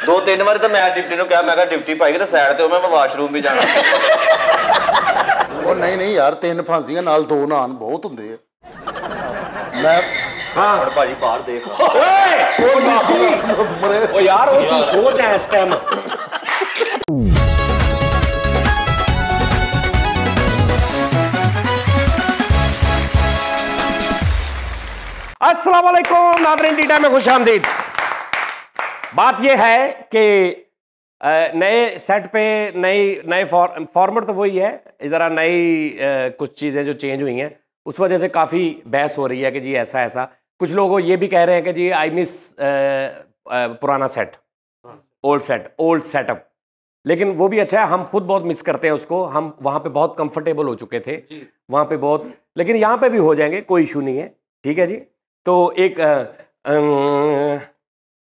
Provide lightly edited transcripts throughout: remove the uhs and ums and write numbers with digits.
2-3 बार तो मैं डिप्टी ਨੂੰ ਕਿਹਾ ਮੈਂ ਕਿਹਾ डिप्टी भाई ਤੇ ਸਾਈਡ ਤੇ ਹੋ ਮੈਂ ਵਾਸ਼ਰੂਮ ਵੀ ਜਾਣਾ ਉਹ ਨਹੀਂ यार 3 ਫਾਂਸੀਆਂ ਨਾਲ 2 ਨਾਨ ਬਹੁਤ ਹੁੰਦੇ ਆ ਮੈਂ ਹਾਂ ਭਾਜੀ ਬਾਹਰ ਦੇਖ ਓਏ ਉਹ ਯਾਰ ਉਹ ਤੂੰ ਸੋਚ ਐ ਇਸ ਟਾਈਮ अस्सलाम वालेकुम नाज़रीन, टीटा में खुश आमदीद। बात यह है कि नए सेट पे नए फॉर्मेट तो वही है, ज़रा नई कुछ चीज़ें जो चेंज हुई हैं उस वजह से काफ़ी बहस हो रही है कि जी ऐसा ऐसा। कुछ लोग ये भी कह रहे हैं कि जी आई मिस पुराना सेट, ओल्ड सेटअप। लेकिन वो भी अच्छा है, हम खुद बहुत मिस करते हैं उसको। हम वहाँ पे बहुत कंफर्टेबल हो चुके थे वहाँ पे बहुत, लेकिन यहाँ पे भी हो जाएंगे, कोई इशू नहीं है। ठीक है जी। तो एक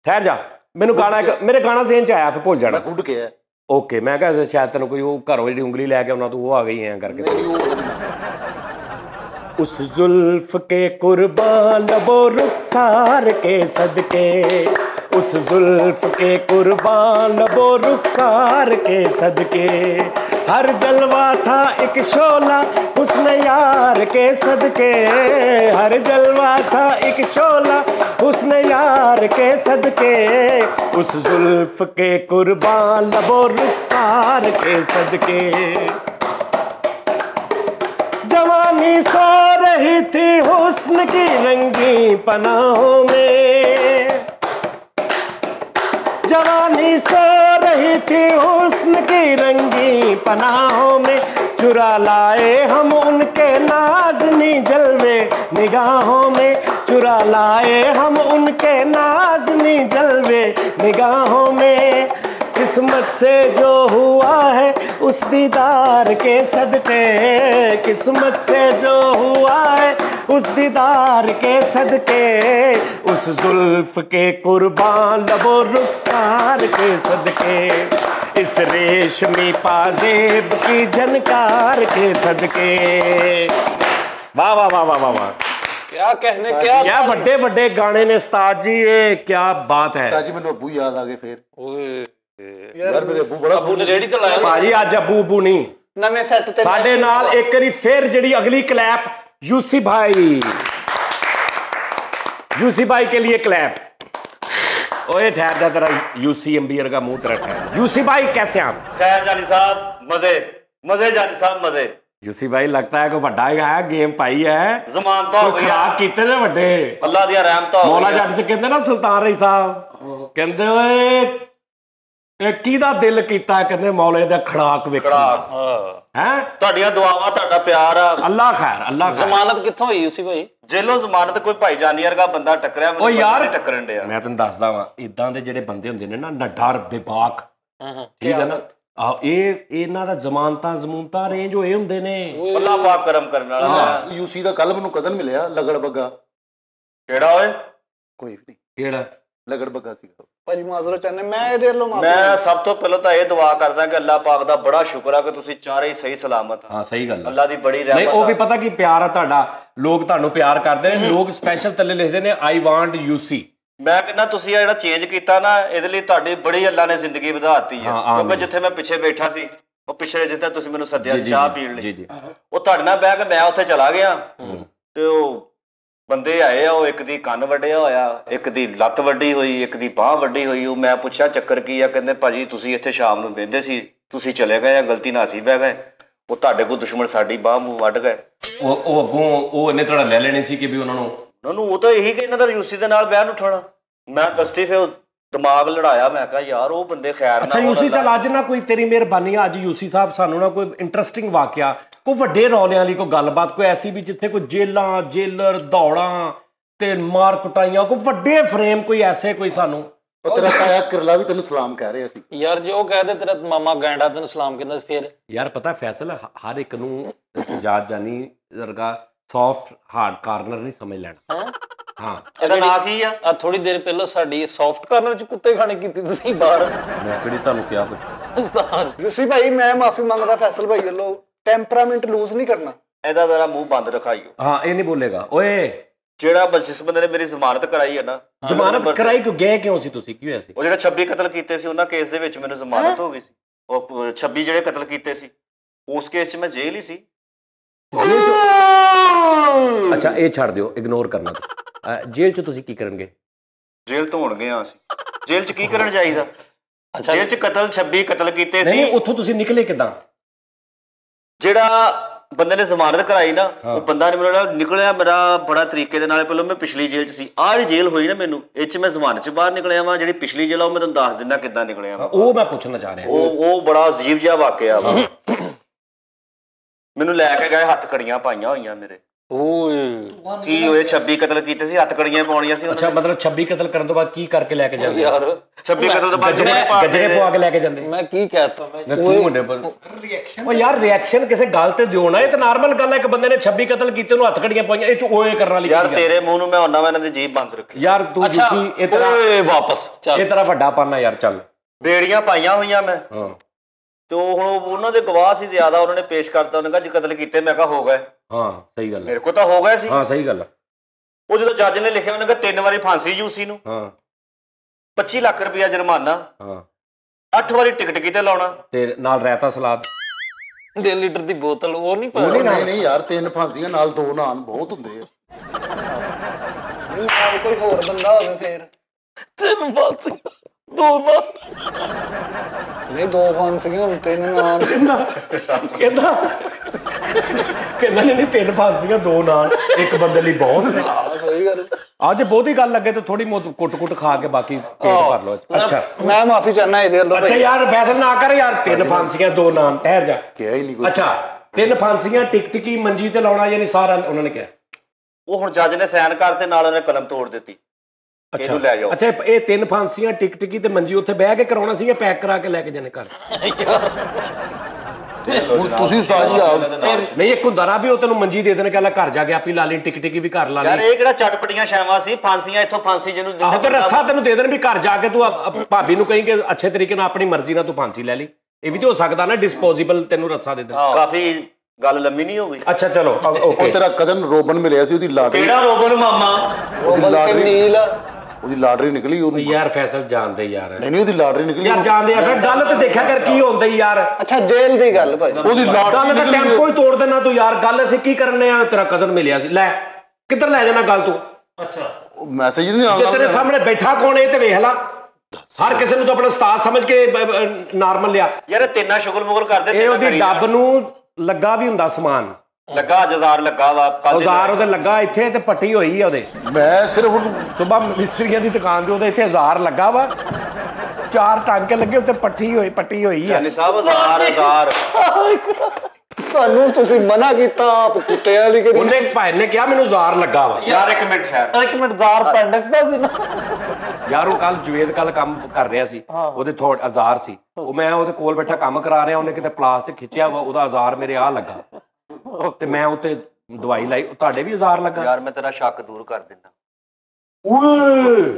ठहर जा, मैंने गाना मेरे गाना ज़हन च आया फिर भूल जाना। गुड के है ओके, मैं कहा शायद तेन कोई वो घरों जी उंगली लैके आना तो वो आ गई है करके। उस जुल्फ के कुर्बान लबो रुखसार के सदके, उस जुल्फ के कुर्बान लबो रुखसार के सदके, हर जलवा था एक शोला हुस्न यार के सदके, हर जलवा था एक शोला हुस्न यार के सदके, उस जुल्फ के कुर्बान लबो रुखसार के सदके। जवानी सो रही थी हुस्न की रंगी पनाहों में, जवानी सो रही थी हुस्न की रंगी पनाहों में, चुरा लाए हम उनके नाज़नी जलवे निगाहों में, चुरा लाए हम उनके नाज़नी जलवे निगाहों में। किस्मत से जो हुआ है उस दीदार के सदके, किस्मत से जो हुआ है उस दीदार के सदके, उस जुल्फ के कुर्बान लबो रुखसार के सदके, इस रेशमी पाजेब की झनकार के सदके। वाह वाह वाह वाह वाह वाह, क्या कहने, क्या बड़े बड़े गाने ने उस्ताद जी, ये क्या बात है। उस्ताद जी मैंने अब्बू याद आ गए फिर। यार मेरे अब्बू बड़ा अब्बू ने रेडी तो लाया भाजी, अज अब्बू नहीं नवे सेट ते साडे नाल एक बारी फिर जिहड़ी अगली क्लैप यूसी भाई, यूसी भाई के लिए क्लैप। ओए ठहर जा, तेरा यूसी एम्बियर का मुंह तेरा ठहर। यूसी भाई कैसे आप? खैर जानी साहब, मजे जानी साहब मजे। यूसी भाई लगता है कोई बड़ा है, गेम पाई है, जमानता हो गया कीते ने वड्डे अल्लाह दी रहमत हो मौला जट च कहंदे ना सुल्तान रही साहब कहंदे ओए किहदा दिल कीता, कहंदे मौले दा खड़ाक वेखो हैं। ਤੁਹਾਡੀਆਂ ਦੁਆਵਾਂ ਤੁਹਾਡਾ ਪਿਆਰ ਆ, अल्लाह खैर अल्लाह खैर। जमानत कित्थों हुई यूसी भाई? ਜੇਲੋਂ ਜ਼ਮਾਨਤ ਕੋਈ ਭਾਈ ਜਾਨੀ ਵਰਗਾ ਬੰਦਾ ਟੱਕਰਿਆ, ਮੈਨੂੰ ਯਾਰ ਨਹੀਂ ਟੱਕਰਨ ਡਿਆ। ਮੈਂ ਤੈਨੂੰ ਦੱਸਦਾ ਵਾਂ, ਇਦਾਂ ਦੇ ਜਿਹੜੇ ਬੰਦੇ ਹੁੰਦੇ ਨੇ ਨਾ ਨਡਰ ਬੇਬਾਕ, ਠੀਕ ਹੈ ਨਾ, ਆਹ ਇਹਨਾਂ ਦਾ ਜ਼ਮਾਨਤਾਂ ਰੇਂਜ ਹੋਏ ਹੁੰਦੇ ਨੇ। ਅੱਲਾਹ ਪਾਕ ਕਰਮ ਕਰਨ ਵਾਲਾ। यूसी ਦਾ ਕੱਲ ਮੈਨੂੰ ਕਜ਼ਨ ਮਿਲਿਆ ਲਗੜ ਬੱਗਾ। ਕਿਹੜਾ ਓਏ? ਕੋਈ ਵੀ ਨਹੀਂ, ਕਿਹੜਾ ਲਗੜ ਬੱਗਾ ਸੀਗਾ ਭਾਜੀ ਮਾਜ਼ਰਾ ਚਾਹਨੇ ਮੈਂ ਇਹਦੇ ਵੱਲੋਂ ਮਾਫੀ। ਮੈਂ ਸਭ ਤੋਂ ਪਹਿਲਾਂ ਤਾਂ ਇਹ ਦੁਆ ਕਰਦਾ ਕਿ ਅੱਲਾਹ ਪਾਕ ਦਾ ਬੜਾ ਸ਼ੁਕਰ ਆ ਕਿ ਤੁਸੀਂ ਚਾਰੇ ਹੀ ਸਹੀ ਸਲਾਮਤ ਆ। ਹਾਂ ਸਹੀ ਗੱਲ ਆ, ਅੱਲਾਹ ਦੀ ਬੜੀ ਰਹਿਮਤ। ਨਹੀਂ ਉਹ ਵੀ ਪਤਾ ਕੀ ਪਿਆਰ ਆ ਤੁਹਾਡਾ, ਲੋਕ ਤੁਹਾਨੂੰ ਪਿਆਰ ਕਰਦੇ ਨੇ, ਲੋਕ ਸਪੈਸ਼ਲ ਥੱਲੇ ਲਿਖਦੇ ਨੇ ਆਈ ਵਾਂਟ ਯੂਸੀ। ਮੈਂ ਕਹਿੰਦਾ ਤੁਸੀਂ ਆ ਜਿਹੜਾ ਚੇਂਜ ਕੀਤਾ ਨਾ, ਇਹਦੇ ਲਈ ਤੁਹਾਡੀ ਬੜੀ ਅੱਲਾਹ ਨੇ ਜ਼ਿੰਦਗੀ ਵਧਾਤੀ ਹੈ। ਕਿਉਂਕਿ ਜਿੱਥੇ ਮੈਂ ਪਿੱਛੇ ਬੈਠਾ ਸੀ, ਉਹ ਪਿੱਛੇ ਜਿੱਥੇ ਤੁਸੀਂ ਮੈਨੂੰ ਸੱਦਿਆ ਚਾਹ ਪੀਣ ਲਈ, ਉਹ ਤੁਹਾਡੇ ਨਾਲ ਬਹਿ ਕੇ ਮੈਂ ਉੱਥੇ ਚਲਾ ਗਿਆ ਤੇ ਉਹ ਬੰਦੇ ਆਏ ਆ, ਉਹ ਇੱਕ ਦੀ ਕੰਨ ਵੱਢਿਆ ਹੋਇਆ, ਇੱਕ ਦੀ ਲੱਤ ਵੱਢੀ ਹੋਈ, ਇੱਕ ਦੀ ਬਾਂਹ ਵੱਢੀ ਹੋਈ। ਉਹ ਮੈਂ ਪੁੱਛਿਆ ਚੱਕਰ ਕੀ ਆ? ਕਹਿੰਦੇ ਭਾਜੀ ਤੁਸੀਂ ਇੱਥੇ ਸ਼ਾਮ ਨੂੰ ਬਹਿੰਦੇ ਸੀ, ਤੁਸੀਂ ਚਲੇ ਗਏ ਜਾਂ ਗਲਤੀ ਨਾਲ ਅਸੀਂ ਬਹਿ ਗਏ, ਉਹ ਤੁਹਾਡੇ ਕੋਲ ਦੁਸ਼ਮਣ ਸਾਡੀ ਬਾਂਹ ਮੂੰਹ ਵੱਢ ਗਏ। ਉਹ ਅੱਗੋਂ ਉਹ ਇਹਨੇ ਤੁਹਾਡਾ ਲੈ ਲੈਣੀ ਸੀ ਕਿ ਵੀ ਉਹਨਾਂ ਨੂੰ ਉਹ ਤਾਂ ਇਹੀ ਕਿ ਇਹਨਾਂ ਦਾ ਯੂਸੀ ਦੇ ਨਾਲ ਬਹਿਣ ਉੱਠਣਾ। ਮੈਂ ਕਸਤੀ ਫਿਰ ਦਿਮਾਗ ਲੜਾਇਆ, ਮੈਂ ਕਿਹਾ ਯਾਰ ਉਹ ਬੰਦੇ ਖੈਰ। ਅੱਛਾ ਯੂਸੀ ਚੱਲ ਅੱਜ ਨਾ ਕੋਈ ਤੇਰੀ ਮਿਹਰਬਾਨੀ ਆ, ਅੱਜ ਯੂਸੀ ਸਾਹਿਬ ਸਾਨੂੰ ਨਾ ਕੋਈ ਇੰਟਰਸਟਿੰਗ ਵਾਕਿਆ, ਕੋਈ ਵੱਡੇ ਰੌਲਿਆਂ ਵਾਲੀ ਕੋਈ ਗੱਲਬਾਤ, ਕੋਈ ਐਸੀ ਵੀ ਜਿੱਥੇ ਕੋਈ ਜੇਲਾਂ ਜੇਲਰ ਦੌੜਾਂ ਤੇ ਮਾਰ ਕੁਟਾਈਆਂ, ਕੋਈ ਵੱਡੇ ਫਰੇਮ, ਕੋਈ ਐਸੇ ਕੋਈ ਸਾਨੂੰ। ਤੇਰਾ ਤਾਇਆ ਕਿਰਲਾ ਵੀ ਤੈਨੂੰ ਸਲਾਮ ਕਹਿ ਰਿਹਾ ਸੀ ਯਾਰ, ਜੋ ਕਹਦੇ ਤੇਰਾ ਮਾਮਾ ਗੈਂਡਾ ਤੈਨੂੰ ਸਲਾਮ ਕਹਿੰਦਾ ਫਿਰ। ਯਾਰ ਪਤਾ ਫੈਸਲ ਹਰ ਇੱਕ ਨੂੰ ਜਾਤ ਜਾਨੀ ਵਰਗਾ ਸੌਫਟ ਹਾਰਡ ਕਾਰਨਰ ਨਹੀਂ ਸਮਝ ਲੈਣਾ। ਹਾਂ ਇਹਦਾ ਨਾਂ ਕੀ ਆ? ਆ ਥੋੜੀ ਦੇਰ ਪਹਿਲਾਂ ਸਾਡੀ ਸੌਫਟ ਕਾਰਨਰ ਚ ਕੁੱਤੇ ਖਾਣੇ ਕੀਤੀ ਤੁਸੀਂ ਬਾਹਰ। ਮੈਂ ਕਿਹੜੀ ਤੁਹਾਨੂੰ ਕਿਹਾ ਕੁਛ? ਉਸਤਾਦ यूसी भाई मैं माफी मांगदा फैसल भाई ਵੱਲੋਂ, ਟੈਂਪਰਾਮੈਂਟ ਲੂਜ਼ ਨਹੀਂ ਕਰਨਾ। ਇਹਦਾ ਜ਼ਰਾ ਮੂੰਹ ਬੰਦ ਰਖਾਈਓ। ਹਾਂ ਇਹ ਨਹੀਂ ਬੋਲੇਗਾ। ਓਏ ਜਿਹੜਾ ਜਿਸ ਬੰਦੇ ਨੇ ਮੇਰੀ ਜ਼ਮਾਨਤ ਕਰਾਈ ਹੈ ਨਾ, ਜ਼ਮਾਨਤ ਕਰਾਈ ਕਿਉਂ, ਗਏ ਕਿਉਂ ਸੀ ਤੁਸੀਂ, ਕੀ ਹੋਇਆ ਸੀ? ਉਹ ਜਿਹੜਾ 26 ਕਤਲ ਕੀਤੇ ਸੀ ਉਹਨਾਂ ਕੇਸ ਦੇ ਵਿੱਚ ਮੈਨੂੰ ਜ਼ਮਾਨਤ ਹੋ ਗਈ ਸੀ। ਉਹ 26 ਜਿਹੜੇ ਕਤਲ ਕੀਤੇ ਸੀ ਉਸ ਕੇਸ 'ਚ ਮੈਂ ਜੇਲ੍ਹ ਹੀ ਸੀ। ਅੱਛਾ ਇਹ ਛੱਡ ਦਿਓ, ਇਗਨੋਰ ਕਰਨਾ। ਜੇਲ੍ਹ 'ਚ ਤੁਸੀਂ ਕੀ ਕਰਨਗੇ? ਜੇਲ੍ਹ ਤੋਂ ਹੋਣ ਗਏ ਆ ਅਸੀਂ। ਜੇਲ੍ਹ 'ਚ ਕੀ ਕਰਨ ਜਾਈਦਾ? ਜੇਲ੍ਹ 'ਚ 26 ਕਤਲ ਕੀਤੇ ਸੀ। ਨਹੀਂ, ਉੱਥੋਂ ਤੁਸੀਂ ਨਿਕਲੇ ਕਿੱਦਾਂ? ਜਿਹੜਾ ਬੰਦੇ ਨੇ ਜ਼ਮਾਨਤ ਕਰਾਈ ਨਾ, ਉਹ ਬੰਦਾ ਨਿਕਲਿਆ ਮੇਰਾ ਬੜਾ ਤਰੀਕੇ ਦੇ ਨਾਲ। ਪਹਿਲਾਂ ਮੈਂ ਪਿਛਲੀ ਜੇਲ੍ਹ 'ਚ ਸੀ, ਆਹ ਜਿਹੜੀ ਜੇਲ੍ਹ ਹੋਈ ਨਾ ਮੈਨੂੰ, ਇਹ 'ਚ ਮੈਂ ਜ਼ਮਾਨਤ 'ਚ ਬਾਹਰ ਨਿਕਲਿਆ ਵਾਂ। ਜਿਹੜੀ ਪਿਛਲੀ ਜੇਲ੍ਹ ਉਹ ਮੈਂ ਤੁਹਾਨੂੰ ਦੱਸ ਦਿੰਦਾ ਕਿੱਦਾਂ ਨਿਕਲਿਆ ਵਾਂ। ਉਹ ਮੈਂ ਪੁੱਛਣਾ ਚਾਹ ਰਿਹਾ। ਉਹ ਬੜਾ ਅਜੀਬ ਜਿਹਾ ਵਾਕਿਆ ਵਾ। ਮੈਨੂੰ ਲੈ ਕੇ ਗਏ, ਹੱਥ ਕੜੀਆਂ ਪਾਈਆਂ ਹੋਈਆਂ ਮੇਰੇ। ਓਏ ਕੀ ਹੋਏ? 26 ਕਤਲ ਕੀਤੇ ਸੀ, ਹੱਥ ਕੜੀਆਂ ਪਾਉਣੀਆਂ ਸੀ। ਅੱਛਾ, ਮਤਲਬ 26 ਕਤਲ ਕਰਨ ਤੋਂ ਬਾਅਦ ਕੀ ਕਰਕੇ ਲੈ ਕੇ ਜਾਂਦੇ ਯਾਰ? 26 ਕਤਲ ਤੋਂ ਬਾਅਦ ਗੱਜਰੇ ਪਵਾ ਕੇ ਲੈ ਕੇ ਜਾਂਦੇ। ਮੈਂ ਕੀ ਕਹਿਤਾ? ਉਹ ਯਾਰ ਰਿਐਕਸ਼ਨ ਕਿਸੇ ਗੱਲ ਤੇ ਦਿਓ ਨਾ, ਇਹ ਤਾਂ ਨਾਰਮਲ ਗੱਲ ਹੈ। ਇੱਕ ਬੰਦੇ ਨੇ 26 ਕਤਲ ਕੀਤੇ, ਉਹਨੂੰ ਹੱਥ ਕੜੀਆਂ ਪਾਈਆਂ, ਇਹ ਚ ਓਏ ਕਰਨ ਵਾਲੀ ਯਾਰ ਤੇਰੇ ਮੂੰਹ ਨੂੰ ਮੈਂ ਉਹਨਾਂ ਮੈਂ ਇਹਨਾਂ ਦੀ ਜੀਭ ਬੰਦ ਰੱਖੀ ਯਾਰ। ਤੂੰ ਤੁਸੀਂ ਇਹ ਤਰ੍ਹਾਂ ਓਏ ਵਾਪਸ ਚੱਲ, ਇਹ ਤਰ੍ਹਾਂ ਵੱਡਾ ਪਾਣਾ ਯਾਰ। ਚੱਲ ਬੇੜੀਆਂ ਪਾਈਆਂ ਹੋਈਆਂ ਮੈਂ। ਹਾਂ, ਤੇ ਹੁਣ ਉਹਨਾਂ ਦੇ ਗਵਾਹ ਸੀ ਜ਼ਿਆਦਾ, ਉਹਨਾਂ ਨੇ ਪੇਸ਼ ਕਰਤਾ। ਉਹਨੇ ਕਿਹਾ ਜੀ ਕਤਲ ਕੀਤੇ। ਮੈਂ ਕਿਹਾ ਹੋ ਗਏ। ਹਾਂ ਸਹੀ ਗੱਲ ਹੈ, ਮੇਰੇ ਕੋਲ ਤਾਂ ਹੋ ਗਏ ਸੀ। ਹਾਂ ਸਹੀ ਗੱਲ ਹੈ। ਉਹ ਜਦੋਂ ਜੱਜ ਨੇ ਲਿਖਿਆ, ਉਹਨੇ ਕਿਹਾ 3 ਵਾਰੀ ਫਾਂਸੀ ਯੂਸੀ ਨੂੰ, ਹਾਂ 25 ਲੱਖ ਰੁਪਇਆ ਜੁਰਮਾਨਾ, ਹਾਂ 8 ਵਾਰੀ ਟਿਕਟ ਕਿਤੇ ਲਾਉਣਾ, ਤੇ ਨਾਲ ਰਾਇਤਾ ਸਲਾਦ, 1.5 ਲੀਟਰ ਦੀ ਬੋਤਲ। ਉਹ ਨਹੀਂ ਪਾ ਨਹੀਂ ਯਾਰ, 3 ਫਾਂਸੀਆਂ ਨਾਲ 2 ਨਾਨ ਬਹੁਤ ਹੁੰਦੇ ਆ। ਨਹੀਂ, ਕੋਈ ਹੋਰ ਬੰਦਾ ਹੋਵੇ ਫੇਰ 3 ਫਾਂਸੀਆਂ 2 ਨਾਨ। ਨਹੀਂ 2 ਫਾਂਸੀਆਂ 3 ਨਾਨ। ਕਹਿੰਦਾ ਨਹੀਂ 3 ਫਾਂਸੀਆਂ 2 ਨਾਨ ਇੱਕ ਬੰਦੇ ਲਈ ਬਹੁਤ ਨੇ। ਸਹੀ ਗੱਲ। ਅੱਜ ਬਹੁਤੀ ਗੱਲ ਲੱਗੇ ਤੇ ਥੋੜੀ ਮੋਤ ਕੁੱਟ ਖਾ ਕੇ ਬਾਕੀ ਪੇਟ ਭਰ ਲਓ। ਅੱਛਾ ਮੈਂ ਮਾਫੀ ਚਾਹਨਾ ਇਹਦੇ ਵੱਲੋਂ। ਅੱਛਾ ਯਾਰ ਫੈਸਲਾ ਨਾ ਕਰ ਯਾਰ। 3 ਫਾਂਸੀਆਂ 2 ਨਾਨ, ਠਹਿਰ ਜਾ। ਕਿਹਾ ਹੀ ਨਹੀਂ ਕੋਈ। ਅੱਛਾ 3 ਫਾਂਸੀਆਂ ਟਿਕਟਿਕੀ ਮੰਜੀ ਤੇ ਲਾਉਣਾ, ਯਾਨੀ ਸਾਰਾ ਉਹਨਾਂ ਨੇ ਕਿਹਾ। ਉਹ ਹੁਣ ਜੱਜ ਨੇ ਸਾਈਨ ਕਰਤੇ, ਨਾਲ ਉਹਨੇ ਕਲਮ ਤੋੜ ਦਿੱਤੀ। ਇਹਨੂੰ ਲੈ ਜਾਓ। ਅੱਛਾ ਇਹ 3 ਫਾਂਸੀਆਂ ਟਿਕਟਿਕੀ ਤੇ ਮੰਜੀ ਉੱਥੇ ਬਹਿ ਕੇ ਕਰਾਉਣਾ ਸੀ ਜਾਂ ਪੈਕ ਕਰਾ ਕੇ ਲੈ ਕੇ ਜਾਣੇ ਘਰ? ਤੁਸੀਂ ਉਸਤਾਦ ਜੀ ਆਓ। ਨਹੀਂ ਇੱਕ ਹੁੰਦਾ ਨਾ ਵੀ ਉਹ ਤੈਨੂੰ ਮੰਜੀ ਦੇ ਦੇਣ, ਕਹਿੰਦਾ ਘਰ ਜਾ ਕੇ ਆਪੀ ਲਾ ਲਈ, ਟਿਕਟਿਕੀ ਵੀ ਘਰ ਲਾ ਲਈ। ਯਾਰ ਇਹ ਕਿਹੜਾ ਚਟਪਟੀਆਂ ਸ਼ਾਵਾਂ ਸੀ? ਫਾਂਸੀਆਂ ਇੱਥੋਂ ਫਾਂਸੀ ਜਿਹਨੂੰ ਆਹੋ ਤੇ ਰੱਸਾ ਤੈਨੂੰ ਦੇ ਦੇਣ ਵੀ ਘਰ ਜਾ ਕੇ ਤੂੰ ਭਾਬੀ ਨੂੰ ਕਹੀਂ ਕਿ ਅੱਛੇ ਤਰੀਕੇ ਨਾਲ ਆਪਣੀ ਮਰਜ਼ੀ ਨਾਲ ਤੂੰ ਫਾਂਸੀ ਲੈ ਲਈ। ਇਹ ਵੀ ਤੇ ਹੋ ਸਕਦਾ ਨਾ, ਡਿਸਪੋਜ਼ੇਬਲ ਤੈਨੂੰ ਰੱਸਾ ਦੇ ਦੇਣ। ਕਾਫੀ ਗੱਲ ਲੰਮੀ ਨਹੀਂ ਹੋ ਗਈ। ਅੱਛਾ ਚਲੋ ਓਕੇ। ਉਹ ਤੇਰਾ ਕਜ਼ਨ ਰੋਬਨ ਮਿਲਿਆ ਸੀ, ਉਹਦੀ ਲਾਟਰੀ। ਕਿਹੜਾ ਰੋਬਨ ਮਾਮਾ? ਉਹਦੀ ਲਾਟਰੀ ਨਿਕਲੀ। ਉਹਨੂੰ ਯਾਰ ਫੈਸਲ ਜਾਣਦੇ ਯਾਰ। ਨਹੀਂ ਉਹਦੀ ਲਾਟਰੀ ਨਿਕਲੀ ਯਾਰ ਜਾਣਦੇ ਆ। ਫਿਰ ਗੱਲ ਤੇ ਦੇਖਿਆ ਕਰ ਕੀ ਹੁੰਦਾ ਯਾਰ। ਅੱਛਾ ਜੇਲ੍ਹ ਦੀ ਗੱਲ ਭਾਈ। ਉਹਦੀ ਲਾਟਰੀ ਗੱਲ ਤਾਂ ਟੈਂਪੋ ਹੀ ਤੋੜ ਦੇਣਾ ਤੂੰ ਯਾਰ। ਗੱਲ ਅਸੀਂ ਕੀ ਕਰਨੇ ਆ? ਤੇਰਾ ਕਜ਼ਨ ਮਿਲਿਆ ਸੀ, ਲੈ ਕਿੱਧਰ ਲੈ ਜਾਣਾ ਗੱਲ ਤੂੰ? ਅੱਛਾ ਮੈਸੇਜ ਨਹੀਂ ਆਉਂਦਾ। ਜੇ ਤੇਰੇ ਸਾਹਮਣੇ ਬੈਠਾ ਕੌਣ ਇਹ ਤੇ ਵੇਖ ਲਾ। ਹਰ ਕਿਸੇ ਨੂੰ ਤਾਂ ਆਪਣਾ ਉਸਤਾਦ ਸਮਝ ਕੇ ਨਾਰਮਲ ਲਿਆ। ਯਾਰ ਤਿੰਨਾਂ ਸ਼ੁਗਲ ਮੁਗਲ ਕਰਦੇ। ਇਹ ਉਹਦੀ ਡੱਬ ਨੂੰ ਲੱਗਾ ਵੀ ਹੁੰਦਾ ਸਮਾਨ। ਲੱਗਾ 1000 ਲੱਗਾ ਵਾ। 1000 ਉਹਦੇ ਲੱਗਾ ਇੱਥੇ ਤੇ ਪੱਟੀ ਹੋਈ ਆ ਉਹਦੇ। ਮੈਂ ਸਿਰਫ ਸੁਬਾ ਮਿਸਤਰੀਆਂ ਦੀ ਦੁਕਾਨ ਤੇ ਉਹਦੇ ਇੱਥੇ 1000 ਲੱਗਾ ਵਾ। 4 ਟਾਂਕੇ ਲੱਗੇ ਉੱਤੇ ਪੱਟੀ ਹੋਈ ਆ। ਨਹੀਂ ਸਾਹਿਬ 1000 ਸਾਨੂੰ ਤੁਸੀਂ ਮਨਾ ਕੀਤਾ, ਆਪ ਕੁੱਤਿਆਂ ਵਾਲੀ ਕਰੀ। ਉਹਨੇ ਭਾਈ ਨੇ ਕਿਹਾ ਮੈਨੂੰ 1000 ਲੱਗਾ ਵਾ। ਯਾਰ 1 ਮਿੰਟ ਠਹਿਰ। 1 ਮਿੰਟ 1000 ਪੈਂਡਕਸ ਦਾ ਸੀ ਨਾ ਯਾਰ। ਉਹ ਕੱਲ ਜਵੇਦ ਕੰਮ ਕਰ ਰਿਹਾ ਸੀ, ਉਹਦੇ 1000 ਸੀ। ਉਹ ਮੈਂ ਉਹਦੇ ਕੋਲ ਬੈਠਾ ਕੰਮ ਕਰਾ ਰਿਹਾ, ਉਹਨੇ ਕਿਤੇ ਪਲਾਸਟਿਕ ਖਿੱਚਿਆ ਵਾ, ਉਹਦਾ 1000 ਮੇਰੇ ਆ ਲੱਗਾ ਤੇ ਮੈਂ ਉੱਤੇ ਦਵਾਈ ਲਾਈ। ਤੁਹਾਡੇ ਵੀ 1000 ਲੱਗਾ। ਯਾਰ ਮੈਂ ਤੇਰਾ ਸ਼ੱਕ ਦੂਰ ਕਰ ਦਿੰਦਾ। ਓਏ